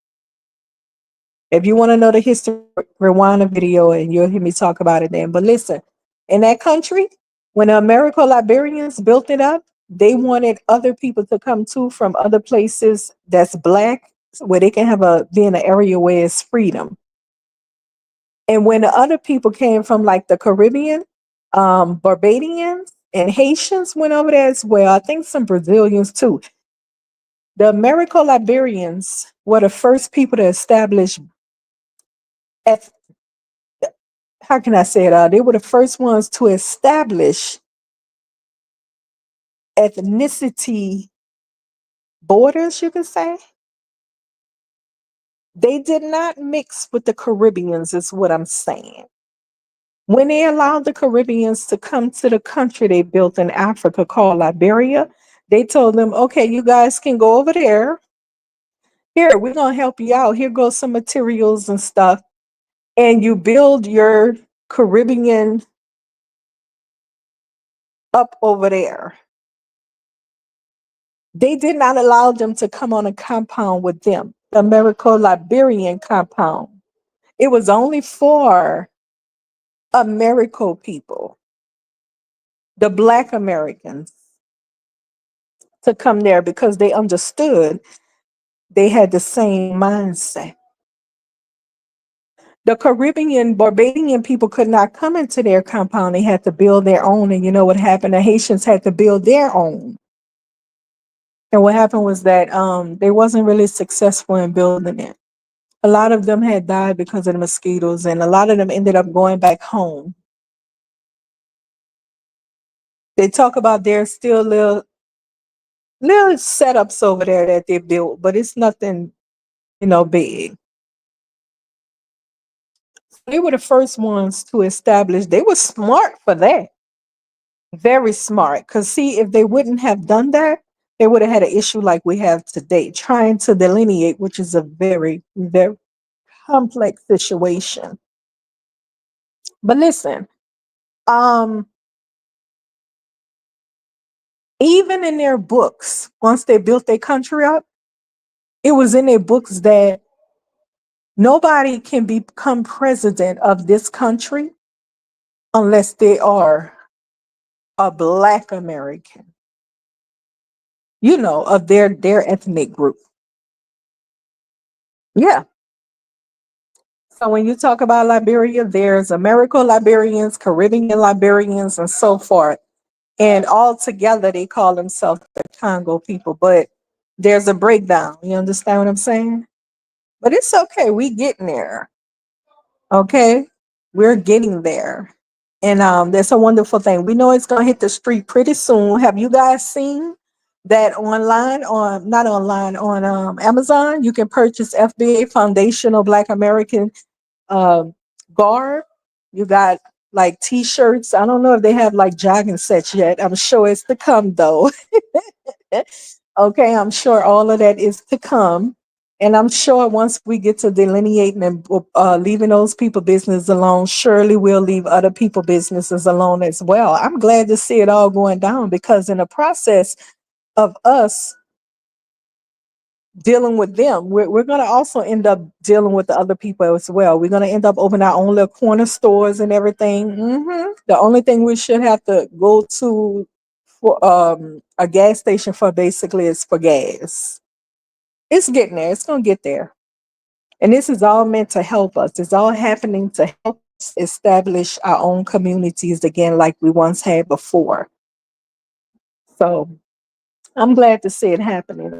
If you want to know the history, rewind a video and you'll hear me talk about it then. But listen, in that country, when the American Liberians built it up, they wanted other people to come too from other places that's Black, where they can have be in an area where it's freedom. And when the other people came from like the Caribbean, Barbadians and Haitians went over there as well. I think some Brazilians too. The American Liberians were the first people to establish, eth- how can I say it? They were the first ones to establish ethnicity borders, you can say. They did not mix with the Caribbeans, is what I'm saying. When they allowed the Caribbeans to come to the country they built in Africa called Liberia, they told them, okay, you guys can go over there. Here, we're going to help you out. Here goes some materials and stuff. And you build your Caribbean up over there. They did not allow them to come on a compound with them, the Liberian compound. It was only for American people, the Black Americans, to come there because they understood they had the same mindset. The Caribbean, Barbadian people could not come into their compound. They had to build their own. And you know what happened? The Haitians had to build their own. And what happened was that they wasn't really successful in building it. A lot of them had died because of the mosquitoes, and a lot of them ended up going back home. They talk about there's still little setups over there that they built, but it's nothing, big. They were the first ones to establish. They were smart for that. Very smart. Because see, if they wouldn't have done that, they would have had an issue like we have today, trying to delineate, which is a very, very complex situation. But listen, um, even in their books, once they built their country up, it was in their books that nobody can become president of this country unless they are a Black American, of their ethnic group. Yeah. So when you talk about Liberia, there's American Liberians, Caribbean Liberians, and so forth. And all together, they call themselves the Congo people. But there's a breakdown. You understand what I'm saying? But it's okay. We getting there. Okay, we're getting there, and that's a wonderful thing. We know it's gonna hit the street pretty soon. Have you guys seen that online? On not online on Amazon, you can purchase FBA Foundational Black American um, garb. You got like T-shirts. I don't know if they have like jogging sets yet. I'm sure it's to come though. Okay, I'm sure all of that is to come. And I'm sure once we get to delineating and leaving those people business alone, surely we'll leave other people businesses alone as well. I'm glad to see it all going down because in the process of us dealing with them, we're going to also end up dealing with the other people as well. We're going to end up opening our own little corner stores and everything. The only thing we should have to go to for a gas station for basically is for gas. It's getting there. It's going to get there. And this is all meant to help us. It's all happening to help us establish our own communities again, like we once had before. So I'm glad to see it happening.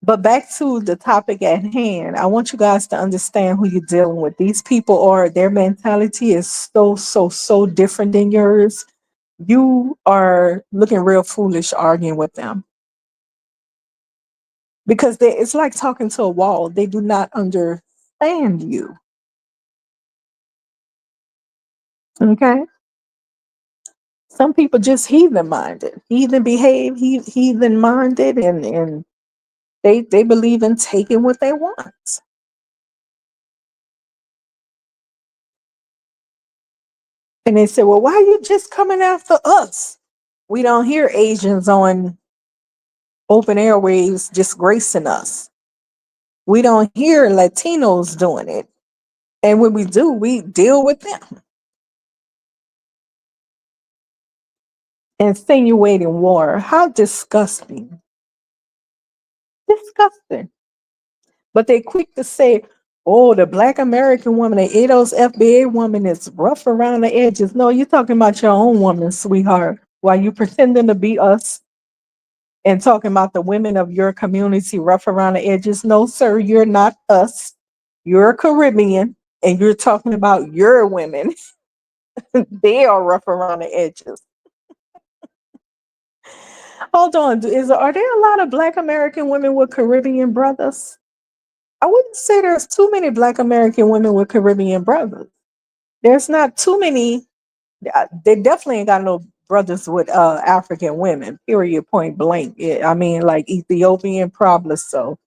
But back to the topic at hand, I want you guys to understand who you're dealing with. These people are, their mentality is so, so, so different than yours. You are looking real foolish arguing with them because it's like talking to a wall. They do not understand you. Okay. Some people just heathen minded, heathen behave, heathen minded, and they believe in taking what they want. And they say, well, why are you just coming after us? We don't hear Asians on open airwaves disgracing us. We don't hear Latinos doing it. And when we do, we deal with them. Insinuating war. How disgusting. Disgusting. But they quick to say, oh, the Black American woman, the ADOS FBA woman is rough around the edges. No, you're talking about your own woman, sweetheart. While you pretending to be us and talking about the women of your community rough around the edges. No, sir, you're not us. You're a Caribbean and you're talking about your women. They are rough around the edges. Hold on. Are there a lot of Black American women with Caribbean brothers? I wouldn't say there's too many Black American women with Caribbean brothers. There's not too many. They definitely ain't got no brothers with African women. Period. Point blank. Yeah, I mean, like Ethiopian, probably so.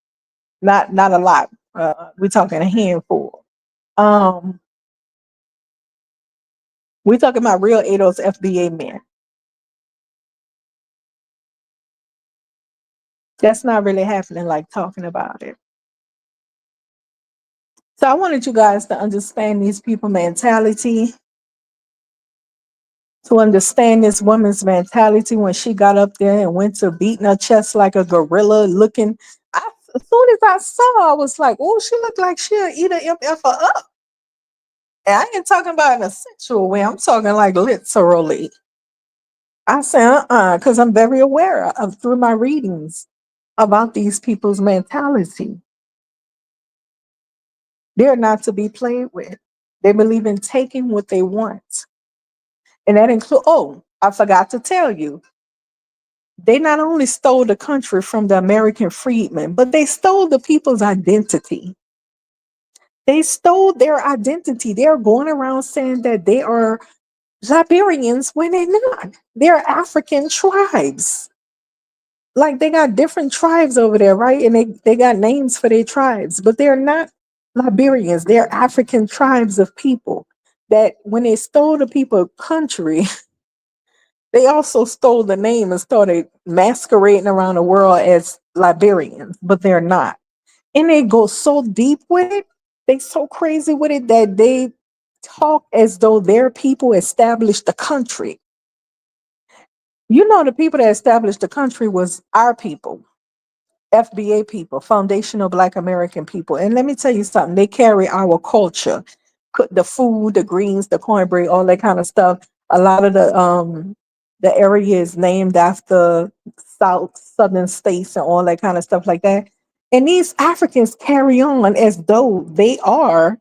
Not a lot. We're talking a handful. Um, we're talking about real ADOS FBA men. That's not really happening. Like talking about it. So I wanted you guys to understand these people mentality, to understand this woman's mentality when she got up there and went to beating her chest like a gorilla looking. As soon as I saw her, I was like, oh, she looked like she'll eat a MF up. And I ain't talking about in a sexual way. I'm talking like literally. I said, because I'm very aware of through my readings about these people's mentality. They're not to be played with. They believe in taking what they want. And that includes, oh, I forgot to tell you, they not only stole the country from the American freedmen, but they stole the people's identity. They stole their identity. They're going around saying that they are Liberians when they're not. They're African tribes. Like they got different tribes over there, right? And they got names for their tribes, but they're not Liberians. They're African tribes of people that when they stole the people country, they also stole the name and started masquerading around the world as Liberians, but they're not. And they go so deep with it, they so crazy with it that they talk as though their people established the country. You know, the people that established the country was our people, FBA people, foundational Black American people. And let me tell you something, they carry our culture, the food, the greens, the cornbread, all that kind of stuff. A lot of the area is named after southern states and all that kind of stuff like that. And these Africans carry on as though they are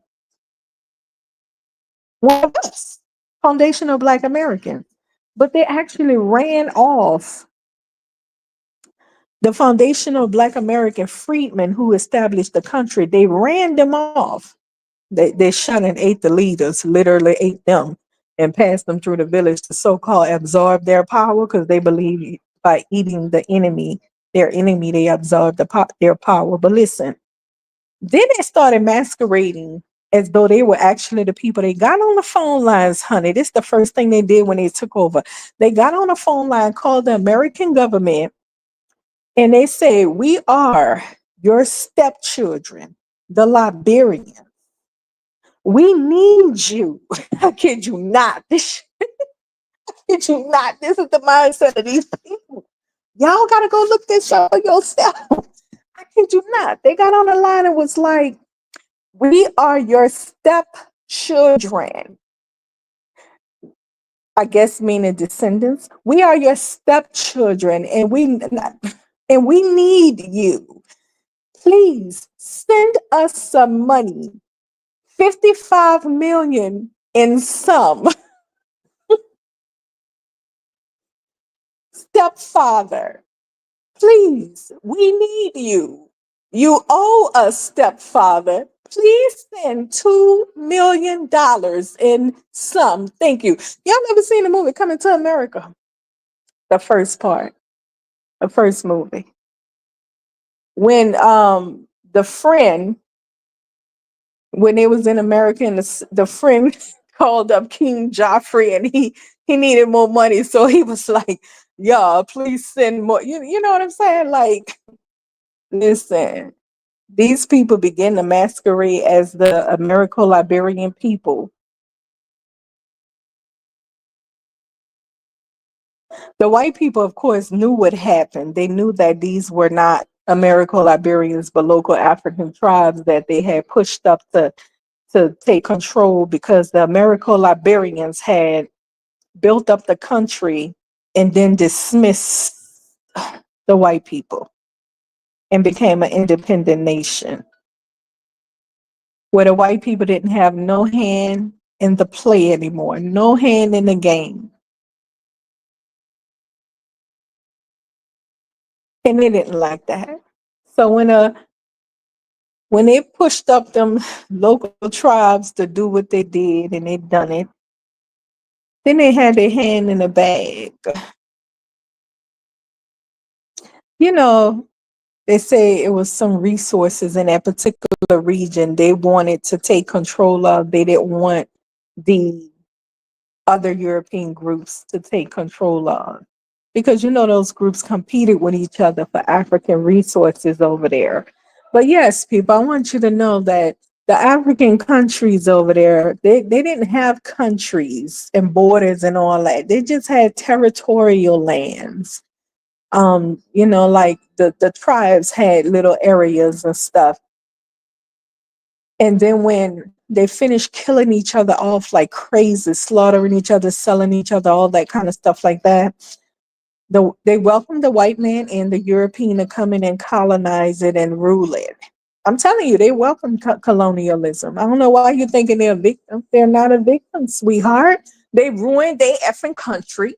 one of us, foundational Black Americans. But they actually ran off the foundational Black American freedmen who established the country. They ran them off. They shot and ate the leaders, literally ate them and passed them through the village to so-called absorb their power because they believe by eating their enemy, they absorb their power. But listen, then they started masquerading as though they were actually the people. They got on the phone lines, honey. This is the first thing they did when they took over. They got on the phone line, called the American government, and they say, we are your stepchildren, the Liberians. We need you. I kid you not. I kid you not. This is the mindset of these people. Y'all gotta go look this up for yourself. I kid you not. They got on the line and was like, we are your stepchildren. I guess meaning descendants. We are your stepchildren, and we need you. Please send us some money. 55 million in sum. Stepfather, please, we need you. You owe us, stepfather. Please send $2 million in sum. Thank you. Y'all never seen the movie Coming to America? The first part, the first movie. When the friend, when they was in America, and the friend called up King Joffrey and he needed more money, so he was like, y'all, please send more. You know what I'm saying? Like, listen, these people begin to masquerade as the Americo-Liberian people. The white people, of course, knew what happened. They knew that these were not Americo-Liberians, but local African tribes that they had pushed up to take control because the Americo-Liberians had built up the country and then dismissed the white people and became an independent nation where the white people didn't have no hand in the play anymore, no hand in the game. And they didn't like that. So when they pushed up them local tribes to do what they did and they done it, then they had their hand in the bag. You know, they say it was some resources in that particular region they wanted to take control of. They didn't want the other European groups to take control of. Because those groups competed with each other for African resources over there. But yes, people, I want you to know that the African countries over there, they didn't have countries and borders and all that. They just had territorial lands. Like the tribes had little areas and stuff. And then when they finished killing each other off like crazy, slaughtering each other, selling each other, all that kind of stuff like that, they welcomed the white man and the European to come in and colonize it and rule it. I'm telling you, they welcomed colonialism. I don't know why you're thinking they're victims. They're not a victim, sweetheart. They ruined their effing country.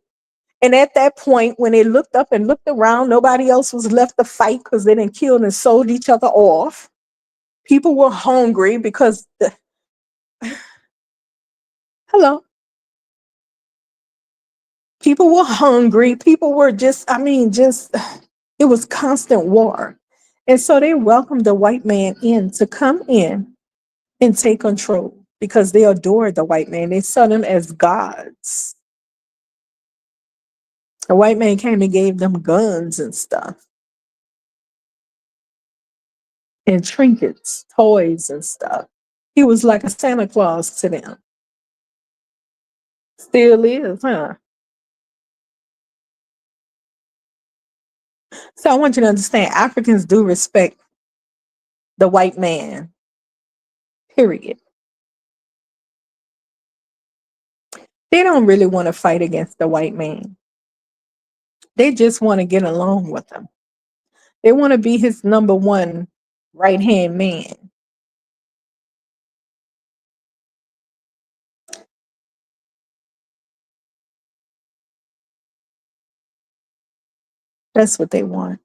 And at that point, when they looked up and looked around, nobody else was left to fight because they didn't killed and sold each other off. People were hungry because hello. People were hungry. People were just it was constant war. And so they welcomed the white man in to come in and take control because they adored the white man. They saw them as gods. The white man came and gave them guns and stuff and trinkets, toys and stuff. He was like a Santa Claus to them. Still is, huh? So I want you to understand Africans do respect the white man, period. They don't really want to fight against the white man. They just want to get along with him. They want to be his number one right hand man. That's what they want.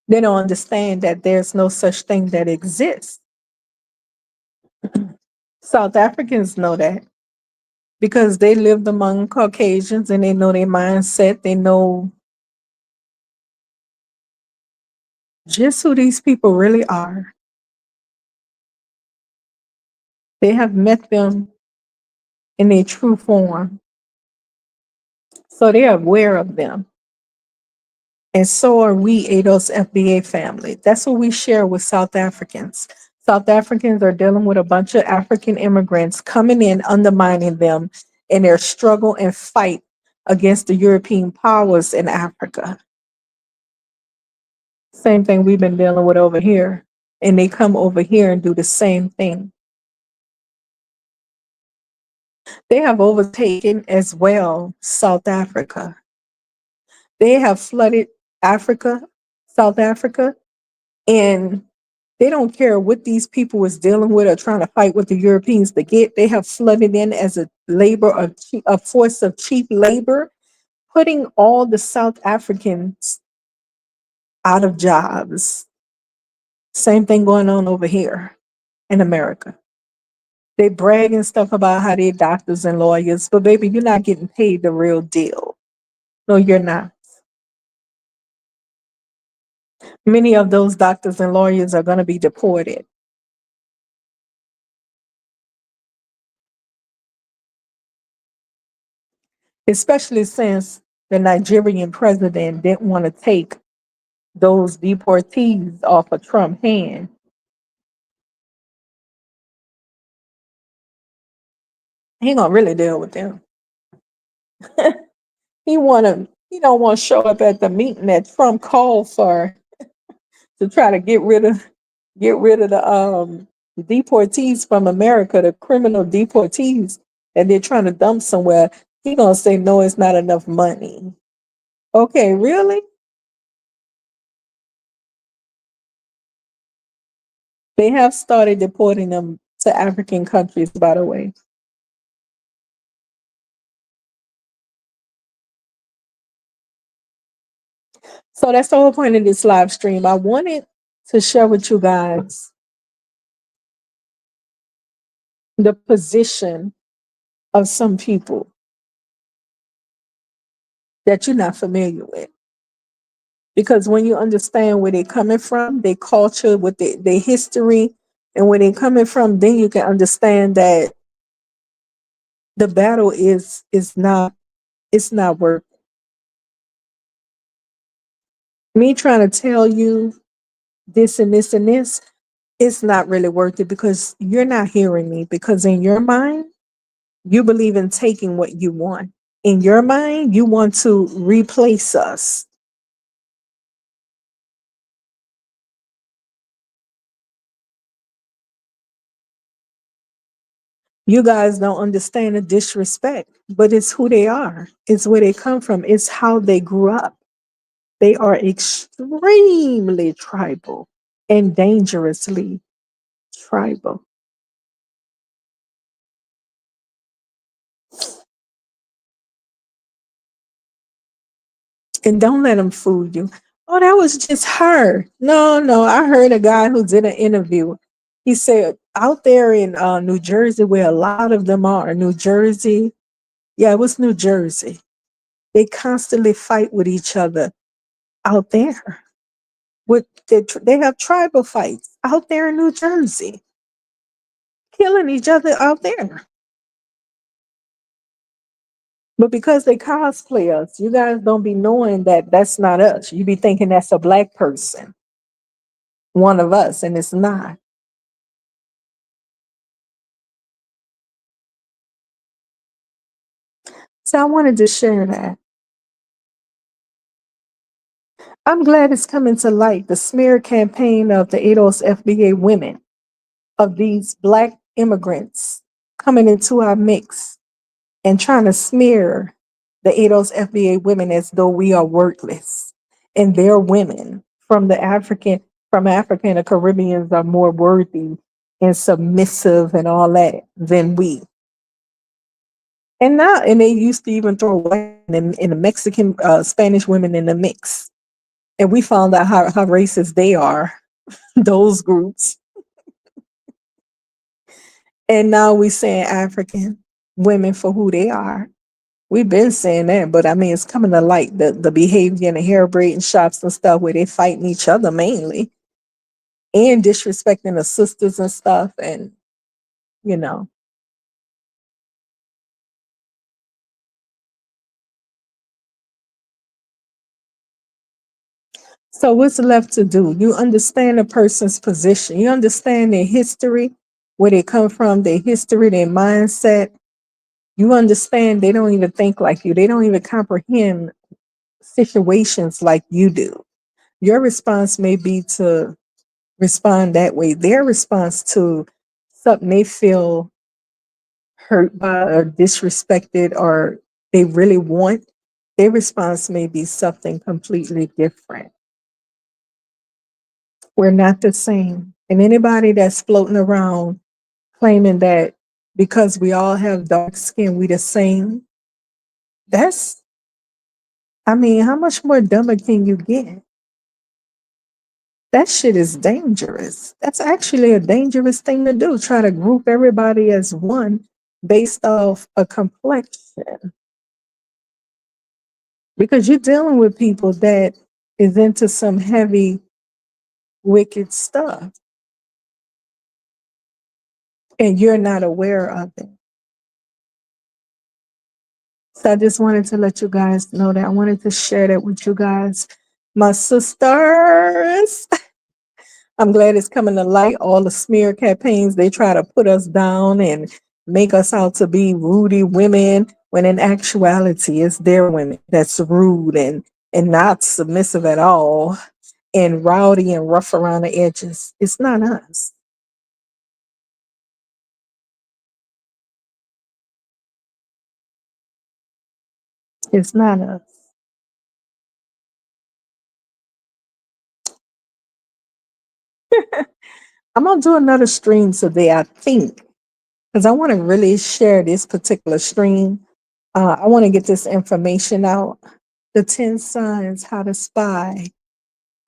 They don't understand that there's no such thing that exists. South Africans know that because they lived among Caucasians and they know their mindset. They know just who these people really are. They have met them in their true form. So they are aware of them. And so are we, ADOS FBA family. That's what we share with South Africans. South Africans are dealing with a bunch of African immigrants coming in, undermining them in their struggle and fight against the European powers in Africa. Same thing we've been dealing with over here. And they come over here and do the same thing. They have overtaken as well South Africa. They have flooded Africa, South Africa, and they don't care what these people was dealing with or trying to fight with the Europeans to get. They have flooded in as a force of cheap labor, putting all the South Africans out of jobs. Same thing going on over here in America. They brag and stuff about how they're doctors and lawyers, but baby, you're not getting paid the real deal. No, you're not. Many of those doctors and lawyers are going to be deported. Especially since the Nigerian president didn't want to take those deportees off of Trump's hand. He gonna really deal with them. He don't want to show up at the meeting that Trump called for to try to get rid of the deportees from America, the criminal deportees that they're trying to dump somewhere. He gonna say no, it's not enough money. Okay, really? They have started deporting them to African countries, by the way. So that's the whole point of this live stream. I wanted to share with you guys the position of some people that you're not familiar with. Because when you understand where they're coming from, their culture, with their history, and where they're coming from, then you can understand that the battle is not, it's not worth me trying to tell you this and this and this. It's not really worth it because you're not hearing me. Because in your mind, you believe in taking what you want. In your mind, you want to replace us. You guys don't understand the disrespect, but it's who they are. It's where they come from. It's how they grew up. They are extremely tribal and dangerously tribal. And don't let them fool you. Oh, that was just her. No, no. I heard a guy who did an interview. He said out there in New Jersey, where a lot of them are, New Jersey. Yeah, it was New Jersey. They constantly fight with each other out there. They have tribal fights out there in New Jersey, killing each other out there. But because they cosplay us, you guys don't be knowing that that's not us. You be thinking that's a black person, one of us, and it's not. So I wanted to share that. I'm glad it's coming to light, the smear campaign of the ADOS FBA women, of these black immigrants coming into our mix and trying to smear the ADOS FBA women as though we are worthless. And their women from Africa and the Caribbeans are more worthy and submissive and all that than we. And now, and they used to even throw white and the Mexican, Spanish women in the mix. And we found out how racist they are, those groups. And now we saying African women for who they are. We've been saying that, but I mean, it's coming to light, the behavior in the hair braiding shops and stuff where they fighting each other mainly and disrespecting the sisters and stuff. And, you know, so what's left to do? You understand a person's position, you understand their history, where they come from, their history, their mindset. You understand they don't even think like you, they don't even comprehend situations like you do. Your response may be to respond that way. Their response to something they feel hurt by or disrespected or they really want, their response may be something completely different. We're not the same. And anybody that's floating around claiming that because we all have dark skin, we the same, that's, I mean, how much more dumber can you get? That shit is dangerous. That's actually a dangerous thing to do. Try to group everybody as one based off a complexion. Because you're dealing with people that is into some heavy, wicked stuff, and you're not aware of it. So I just wanted to let you guys know that. I wanted to share that with you guys. My sisters, I'm glad it's coming to light. All the smear campaigns, they try to put us down and make us out to be rude women, when in actuality, it's their women that's rude and not submissive at all, and rowdy and rough around the edges. It's not us. It's not us. I'm gonna do another stream today, I think, because I want to really share this particular stream. I want to get this information out. The 10 signs how to spy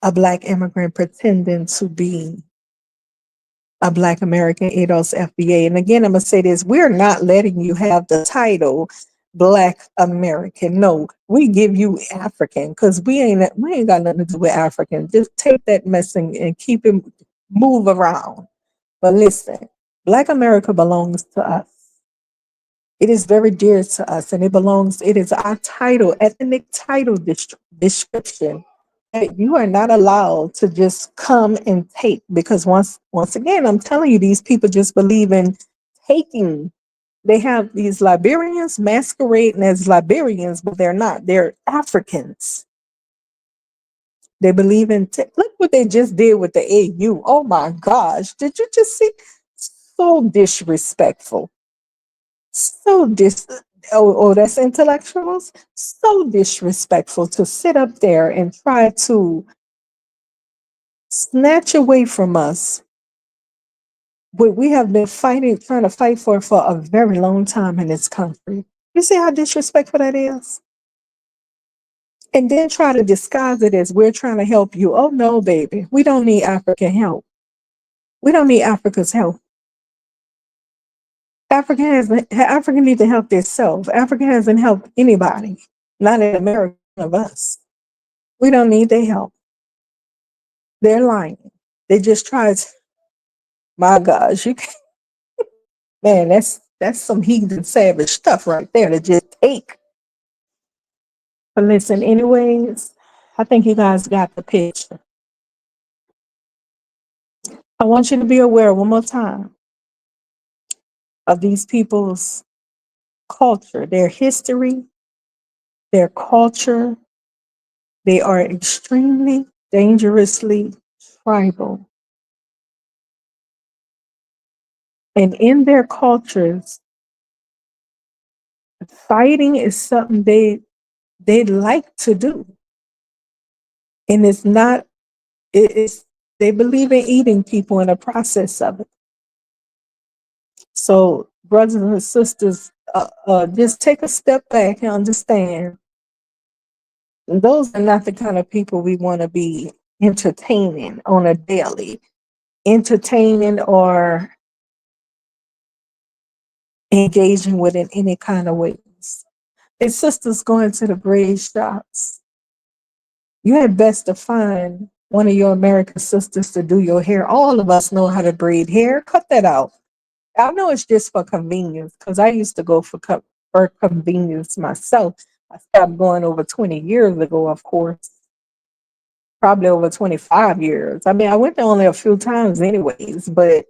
a Black immigrant pretending to be a Black American ADOS FBA. And again, I'm going to say this, we're not letting you have the title Black American. No, we give you African because we ain't got nothing to do with African. Just take that mess and keep it, move around. But listen, Black America belongs to us. It is very dear to us, and it is our title, ethnic title description that you are not allowed to just come and take, because once again, I'm telling you, these people just believe in taking. They have these Liberians masquerading as Liberians, but they're not. They're Africans. They believe in, look what they just did with the AU. Oh my gosh. Did you just see? So disrespectful. So that's intellectuals. So disrespectful to sit up there and try to snatch away from us what we have been trying to fight for a very long time in this country. You see how disrespectful that is? And then try to disguise it as we're trying to help you. Oh no, baby. We don't need African help. We don't need Africa's help. Africa needs to help themselves. Africa hasn't helped anybody. Not in America, none of us. We don't need their help. They're lying. They just tried. My gosh, man, that's some heathen savage stuff right there to just take. But listen, anyways, I think you guys got the picture. I want you to be aware one more time of these people's culture, their history, their culture. They are extremely dangerously tribal. And in their cultures, fighting is something they like to do. And it's not, it's they believe in eating people in the process of it. So, brothers and sisters, just take a step back and understand those are not the kind of people we want to be entertaining on a daily, entertaining or engaging with in any kind of ways. And sisters going to the braid shops, you had best to find one of your American sisters to do your hair. All of us know how to braid hair. Cut that out. I know it's just for convenience because I used to go for convenience myself. I stopped going over 20 years ago, of course, probably over 25 years. I mean, I went there only a few times anyways, but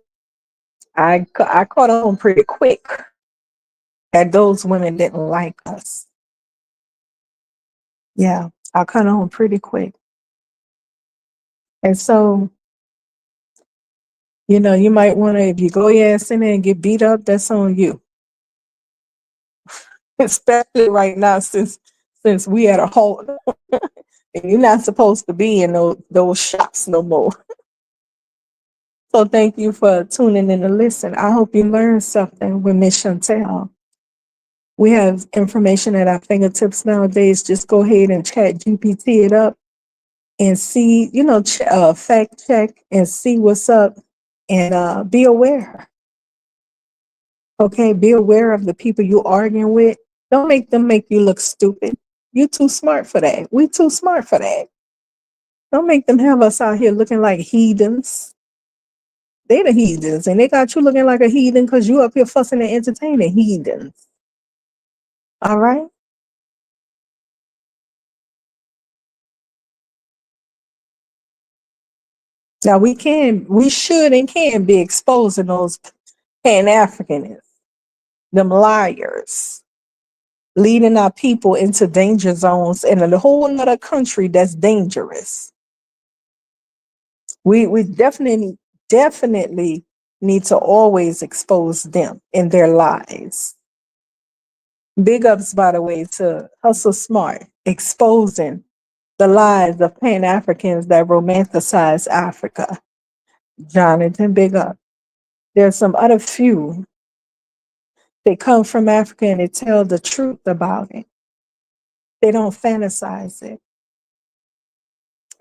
I caught on pretty quick that those women didn't like us. Yeah, I caught on pretty quick. And so, you might want to, if you go your ass in there and get beat up, that's on you. Especially right now, since we at a halt, and you're not supposed to be in those shops no more. So thank you for tuning in to listen. I hope you learned something with Miss Chantell. We have information at our fingertips nowadays. Just go ahead and chat GPT it up and see, fact check and see what's up, and be aware. Okay, be aware of the people you're arguing with. Don't make them make you look stupid. You're too smart for that. We too smart for that. Don't make them have us out here looking like heathens. They the heathens, and they got you looking like a heathen because you up here fussing and entertaining heathens. All right? Now we should and can be exposing those Pan-Africanists, them liars, leading our people into danger zones in a whole nother country that's dangerous. We definitely need to always expose them in their lies. Big ups, by the way, to Hustle Smart, exposing the lies of Pan-Africans that romanticize Africa. Jonathan, big up. There's some other few. They come from Africa and they tell the truth about it. They don't fantasize it.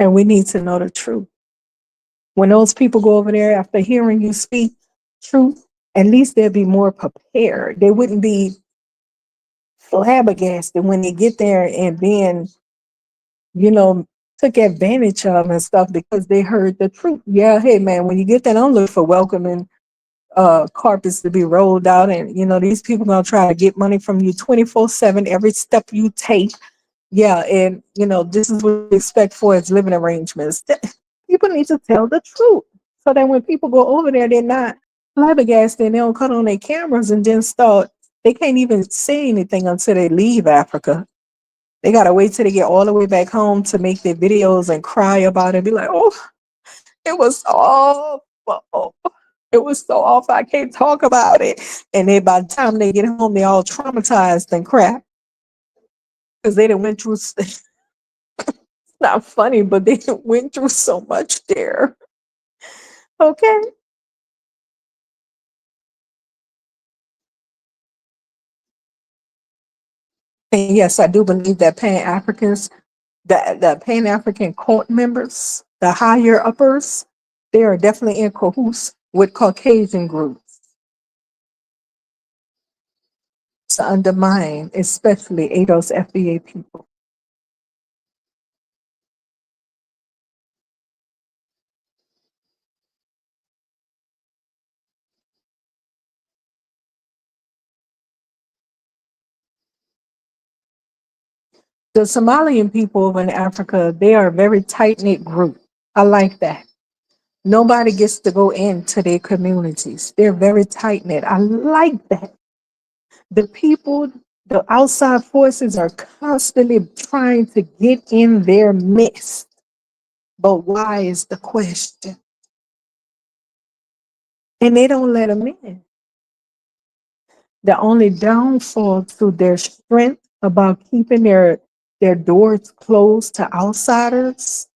And we need to know the truth. When those people go over there after hearing you speak truth, at least they'll be more prepared. They wouldn't be flabbergasted when they get there and then, you know, took advantage of and stuff because they heard the truth. Yeah, hey man, when you get there, don't look for welcoming carpets to be rolled out, and you know these people gonna try to get money from you 24/7 every step you take. Yeah, and you know this is what we expect for its living arrangements. People need to tell the truth so that when people go over there, they're not flabbergasted and they don't cut on their cameras and then start. They can't even say anything until they leave Africa. They gotta wait till they get all the way back home to make their videos and cry about it. Be like, oh, it was awful. It was so awful. I can't talk about it. And then by the time they get home, they all traumatized and crap because they done went through. It's not funny, but they done went through so much there. Okay. And yes, I do believe that Pan Africans, the Pan African court members, the higher uppers, they are definitely in cahoots with Caucasian groups to undermine, especially ADOS FBA people. The Somalian people over in Africa, they are a very tight knit group. I like that. Nobody gets to go into their communities. They're very tight knit. I like that. The people, the outside forces are constantly trying to get in their midst. But why is the question? And they don't let them in. The only downfall to their strength about keeping their doors closed to outsiders,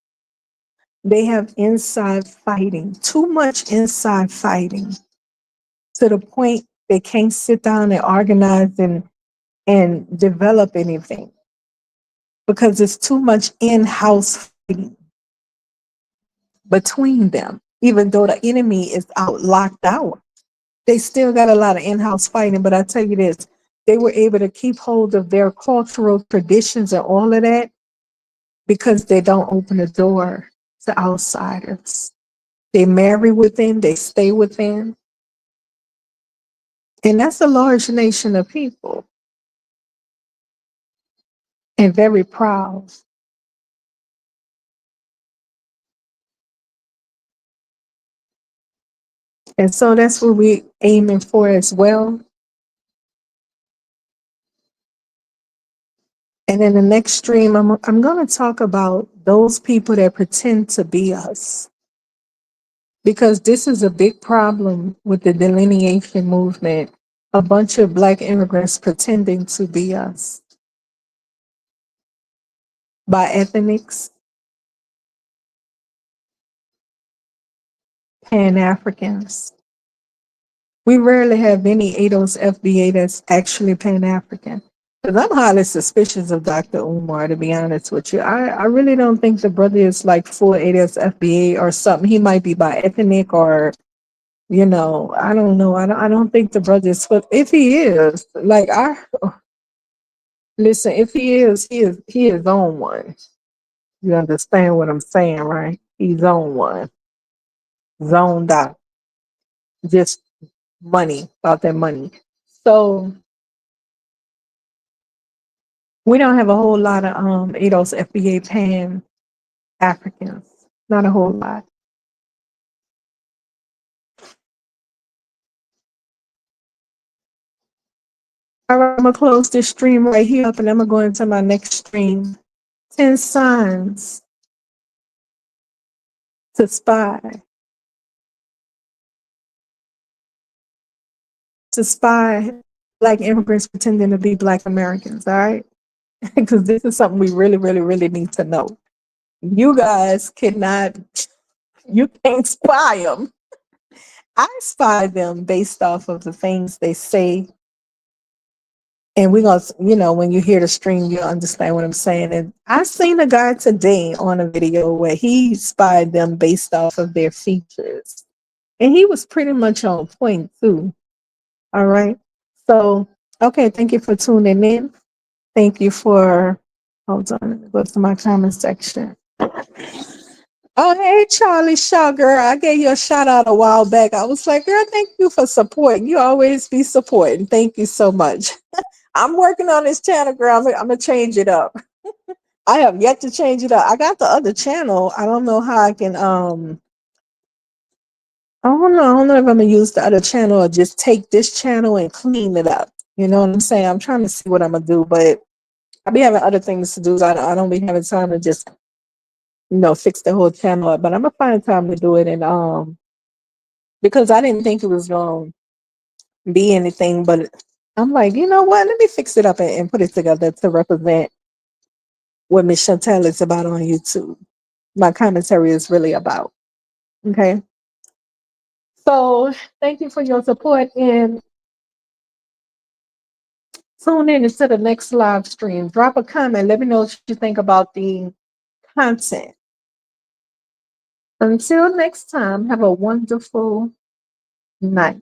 they have inside fighting, too much inside fighting to the point they can't sit down and organize and develop anything because it's too much in-house fighting between them. Even though the enemy is out locked out, they still got a lot of in-house fighting. But I tell you this, they were able to keep hold of their cultural traditions and all of that because they don't open the door to outsiders. They marry within, they stay within. And that's a large nation of people and very proud. And so that's what we're aiming for as well. And in the next stream, I'm going to talk about those people that pretend to be us. Because this is a big problem with the delineation movement. A bunch of Black immigrants pretending to be us by ethnics, Pan Africans. We rarely have any ADOS FBA that's actually Pan African. Because I'm highly suspicious of Dr. Umar, to be honest with you. I really don't think the brother is like full ADOS FBA or something. He might be by ethnic or, you know, I don't know. I don't think the brother is full. If he is, like, listen, if he is on one. You understand what I'm saying, right? He's on one. Zoned out. Just money, about that money. So we don't have a whole lot of ADOS FBA Pan Africans. Not a whole lot. All right, I'm gonna close this stream right here up and I'm gonna go into my next stream. 10 signs to spy. To spy Black immigrants pretending to be Black Americans, all right? Because this is something we really, really, really need to know. You guys cannot, you can't spy them. I spy them based off of the things they say And we're gonna, when you hear the stream, you'll understand what I'm saying. And I seen a guy today on a video where he spied them based off of their features. And he was pretty much on point too. All right. So, okay, thank you for tuning in. Thank you for, hold on, let me go to my comment section. Oh, hey, Charlie Shaw, girl. I gave you a shout out a while back. I was like, girl, thank you for supporting. You always be supporting. Thank you so much. I'm working on this channel, girl. I'm going to change it up. I have yet to change it up. I got the other channel. I don't know how I can, I don't know. I don't know if I'm going to use the other channel or just take this channel and clean it up. You know what I'm saying? I'm trying to see what I'm going to do, but I be having other things to do. So I don't be having time to just, fix the whole channel up, but I'm going to find time to do it. And, because I didn't think it was going to be anything, but I'm like, you know what? Let me fix it up and put it together to represent what Miss Chantell is about on YouTube. My commentary is really about. Okay. So thank you for your support and tune in to the next live stream. Drop a comment. Let me know what you think about the content. Until next time, have a wonderful night.